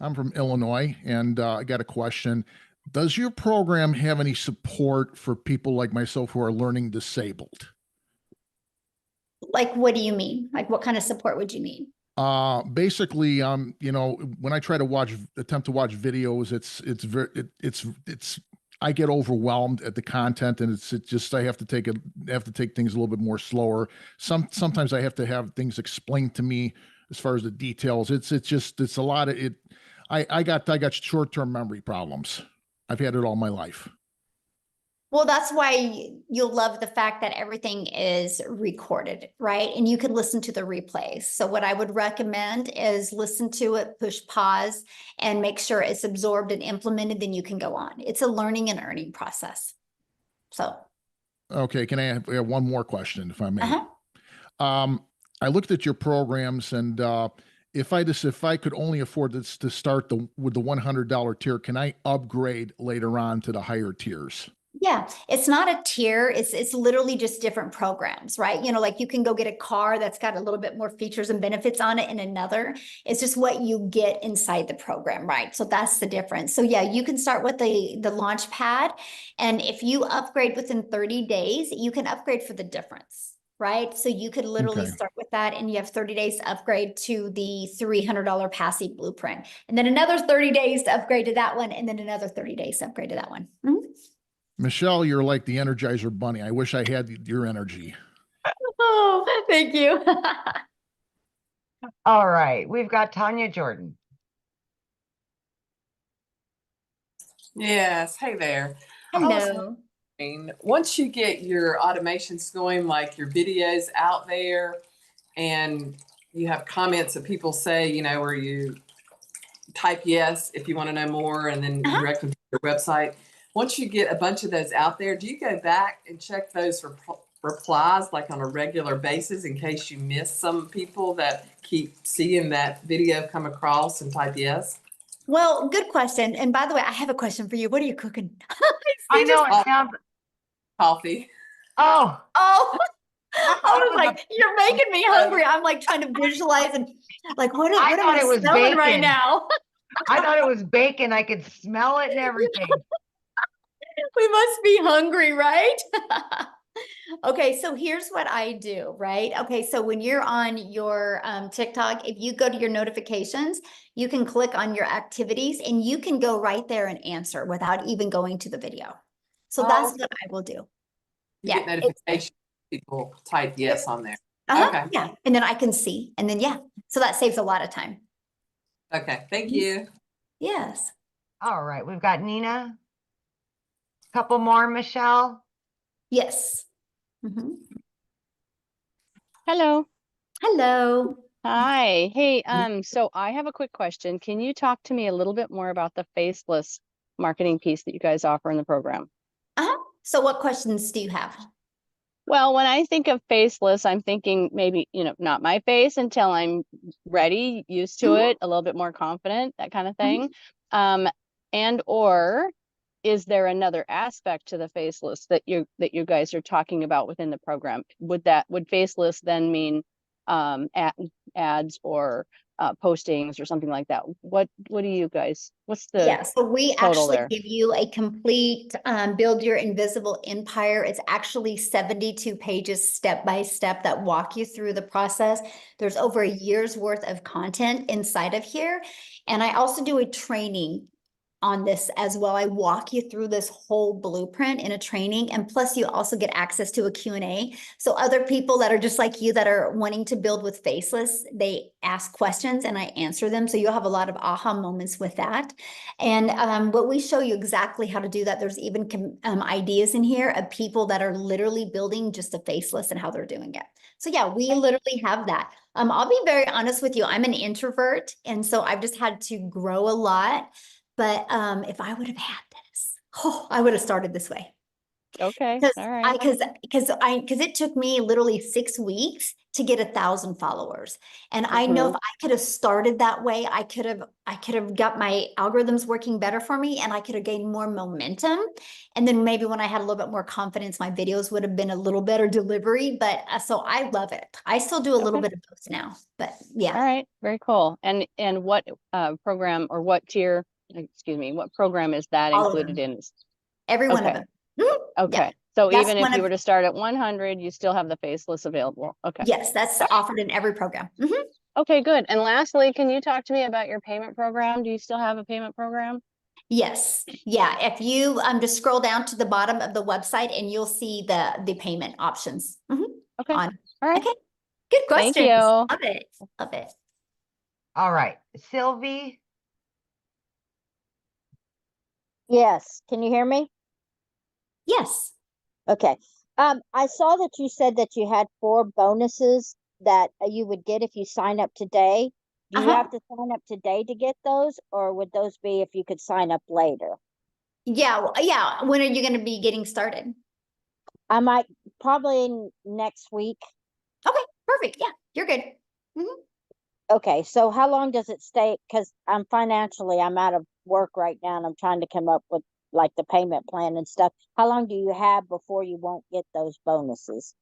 I'm from Illinois, and I got a question. Does your program have any support for people like myself who are learning disabled? Like, what do you mean? Like, what kind of support would you need? Basically, you know, when I try to attempt to watch videos, it's I get overwhelmed at the content, and it's just I have to take things a little bit more slower. Sometimes I have to have things explained to me as far as the details. It's a lot of it. I got short-term memory problems. I've had it all my life. Well, that's why you'll love the fact that everything is recorded, right? And you can listen to the replays. So what I would recommend is listen to it, push pause, and make sure it's absorbed and implemented, then you can go on. It's a learning and earning process. So. Okay, can I have one more question, if I may? Uh-huh. I looked at your programs, and if I could only afford this to start with the $100 tier, can I upgrade later on to the higher tiers? Yeah, it's not a tier. It's literally just different programs, right? You know, like you can go get a car that's got a little bit more features and benefits on it in another. It's just what you get inside the program, right? So that's the difference. So yeah, you can start with the launch pad, and if you upgrade within 30 days, you can upgrade for the difference, right? So you could literally Okay. start with that, and you have 30 days to upgrade to the $300 Passy blueprint, and then another 30 days to upgrade to that one, and then another 30 days to upgrade to that one. Mhm. Michelle, you're like the Energizer Bunny. I wish I had your energy. Oh, thank you. All right, we've got Tanya Jordan. Yes, hey there. I was Hello. wondering, once you get your automations going, like your videos out there, and you have comments that people say, you know, where you type yes if you want to know more, and then Uh-huh. direct them to your website. Once you get a bunch of those out there, do you go back and check those replies like on a regular basis in case you miss some people that keep seeing that video come across and type yes? Well, good question. And by the way, I have a question for you. What are you cooking? I know it sounds. Coffee. Oh, Oh, I was was like, you're making me hungry. I'm like trying to visualize and like, what I am thought I it was smelling right bacon. now? I thought it was bacon. I could smell it and everything. We must be hungry, right? Okay, so here's what I do, right? Okay, so when you're on your TikTok, if you go to your notifications, you can click on your activities and you can go right there and answer without even going to the video. So that's what I will do. You get notifications. People type yes on there. Okay. Yeah, and then I can see, and then yeah, so that saves a lot of time. Okay, thank you. Yes. All right, we've got Nina. Couple more, Michelle. Yes. Mhm. Hello. Hello. Hi. Hey, so I have a quick question. Can you talk to me a little bit more about the faceless marketing piece that you guys offer in the program? So what questions do you have? Well, when I think of faceless, I'm thinking maybe, you know, not my face until I'm ready, used to it, a little bit more confident, that kind of thing. And or is there another aspect to the faceless that you guys are talking about within the program? Would faceless then mean ads or postings or something like that? What do you guys, what's the Yeah, so we total actually there? give you a complete build your invisible empire. It's actually 72 pages step by step that walk you through the process. There's over a year's worth of content inside of here. And I also do a training on this as well. I walk you through this whole blueprint in a training, and plus you also get access to a Q&A. So other people that are just like you that are wanting to build with Faceless, they ask questions and I answer them. So you'll have a lot of aha moments with that. And what we show you exactly how to do that. There's even ideas in here of people that are literally building just a Faceless and how they're doing it. So yeah, we literally have that. I'll be very honest with you. I'm an introvert, and so I've just had to grow a lot. But if I would have had this, I would have started this way. Okay. Because All right. because it took me literally 6 weeks to get 1,000 followers. And I know if I could have started that way, I could have got my algorithms working better for me, and I could have gained more momentum. And then maybe when I had a little bit more confidence, my videos would have been a little better delivery. But so I love it. I still do a little bit of both now, but yeah. All right. Very cool. And what program or what tier, excuse me, what program is that All of included them. in? Every one of Okay. them. Mhm. Okay. Yeah. So That's even if one you of- were to start at 100, you still have the Faceless available. Okay. Yes, that's offered in every program. Mhm. Okay, good. And lastly, can you talk to me about your payment program? Do you still have a payment program? Yes. Yeah. If you just scroll down to the bottom of the website and you'll see the payment options. Mhm. Okay. On. All right. Okay. Good Thank questions. you. Love it. Love it. All right, Sylvie. Yes, can you hear me? Yes. Okay. I saw that you said that you had 4 bonuses that you would get if you sign up today. Do you have to sign up today to get those, or would those be if you could sign up later? Yeah. Yeah. When are you going to be getting started? I might probably next week. Okay. Perfect. Yeah. You're good. Mhm. Okay, so how long does it stay? Because I'm out of work right now, and I'm trying to come up with like the payment plan and stuff. How long do you have before you won't get those bonuses?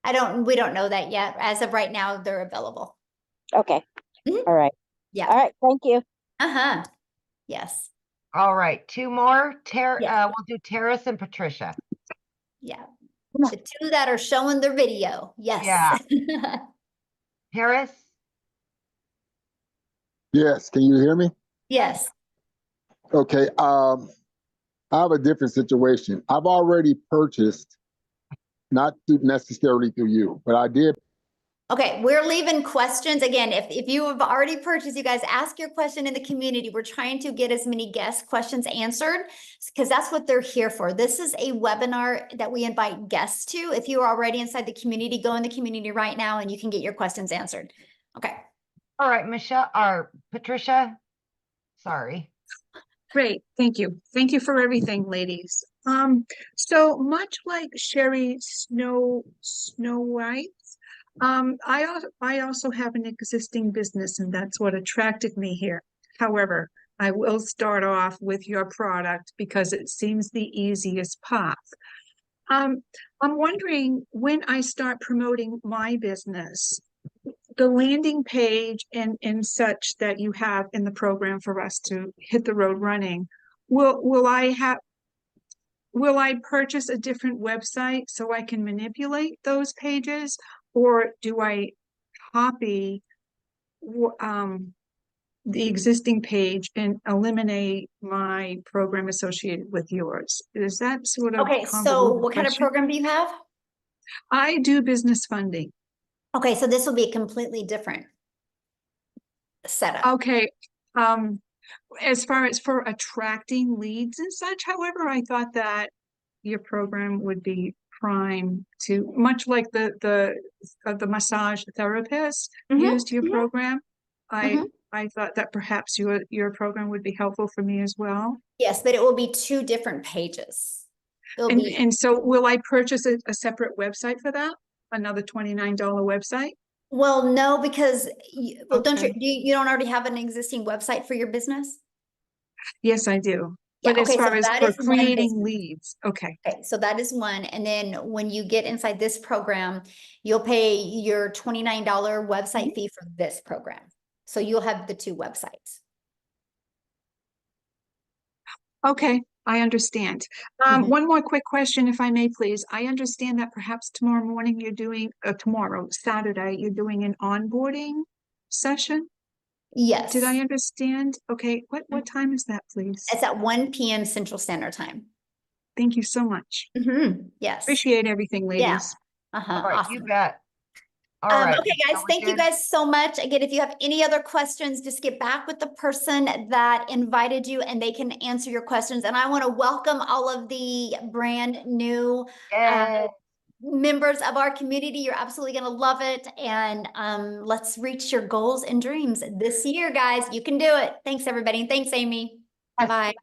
We don't know that yet. As of right now, they're available. Okay. Mhm. All right. Yeah. All right. Thank you. Uh-huh. Yes. All right, 2 more. Yeah. We'll do Terrace and Patricia. Yeah. The 2 that are showing their video. Yes. Yeah. Terrace. Yes, can you hear me? Yes. Okay, I have a different situation. I've already purchased, not necessarily through you, but I did. Okay, we're leaving questions. Again, if you have already purchased, you guys ask your question in the community. We're trying to get as many guest questions answered because that's what they're here for. This is a webinar that we invite guests to. If you are already inside the community, go in the community right now and you can get your questions answered. Okay. All right, Michelle or Patricia. Sorry. Great, thank you. Thank you for everything, ladies. So much like Sherry Snow White, I also have an existing business, and that's what attracted me here. However, I will start off with your product because it seems the easiest path. I'm wondering, when I start promoting my business, the landing page and such that you have in the program for us to hit the road running, will I purchase a different website so I can manipulate those pages, or do I copy the existing page and eliminate my program associated with yours? Is that sort of Okay, so convoluted what kind of question? program do you have? I do business funding. Okay, so this will be a completely different setup. Okay. As far as for attracting leads and such, however, I thought that your program would be prime to, much like the massage therapist used your program. I thought that perhaps your program would be helpful for me as well. Yes, but it will be 2 different pages. It'll be And so will I purchase a separate website for that? Another $29 website? well, no, because don't Okay. you don't already have an existing website for your business? Yes, I do. Yeah, But as okay, so far as that for is one creating business. leads, okay. Okay, so that is one. And then when you get inside this program, you'll pay your $29 website fee for this program. So you'll have the 2 websites. Okay, I understand. One more quick question, if I may, please. I understand that perhaps tomorrow morning you're doing, Saturday, you're doing an onboarding session? Yes. Did I understand? Okay, what time is that, please? It's at 1 p.m. Central Standard Time. Thank you so much. Yes. Appreciate everything, Yeah. ladies. All right, Awesome. you bet. All right. Okay, guys, Michelle, we thank you good? guys so much. Again, if you have any other questions, just get back with the person that invited you and they can answer your questions. And I want to welcome all of the brand new Yay. members of our community. You're absolutely going to love it. And let's reach your goals and dreams this year, guys. You can do it. Thanks, everybody. Thanks, Amy. Yes. Bye.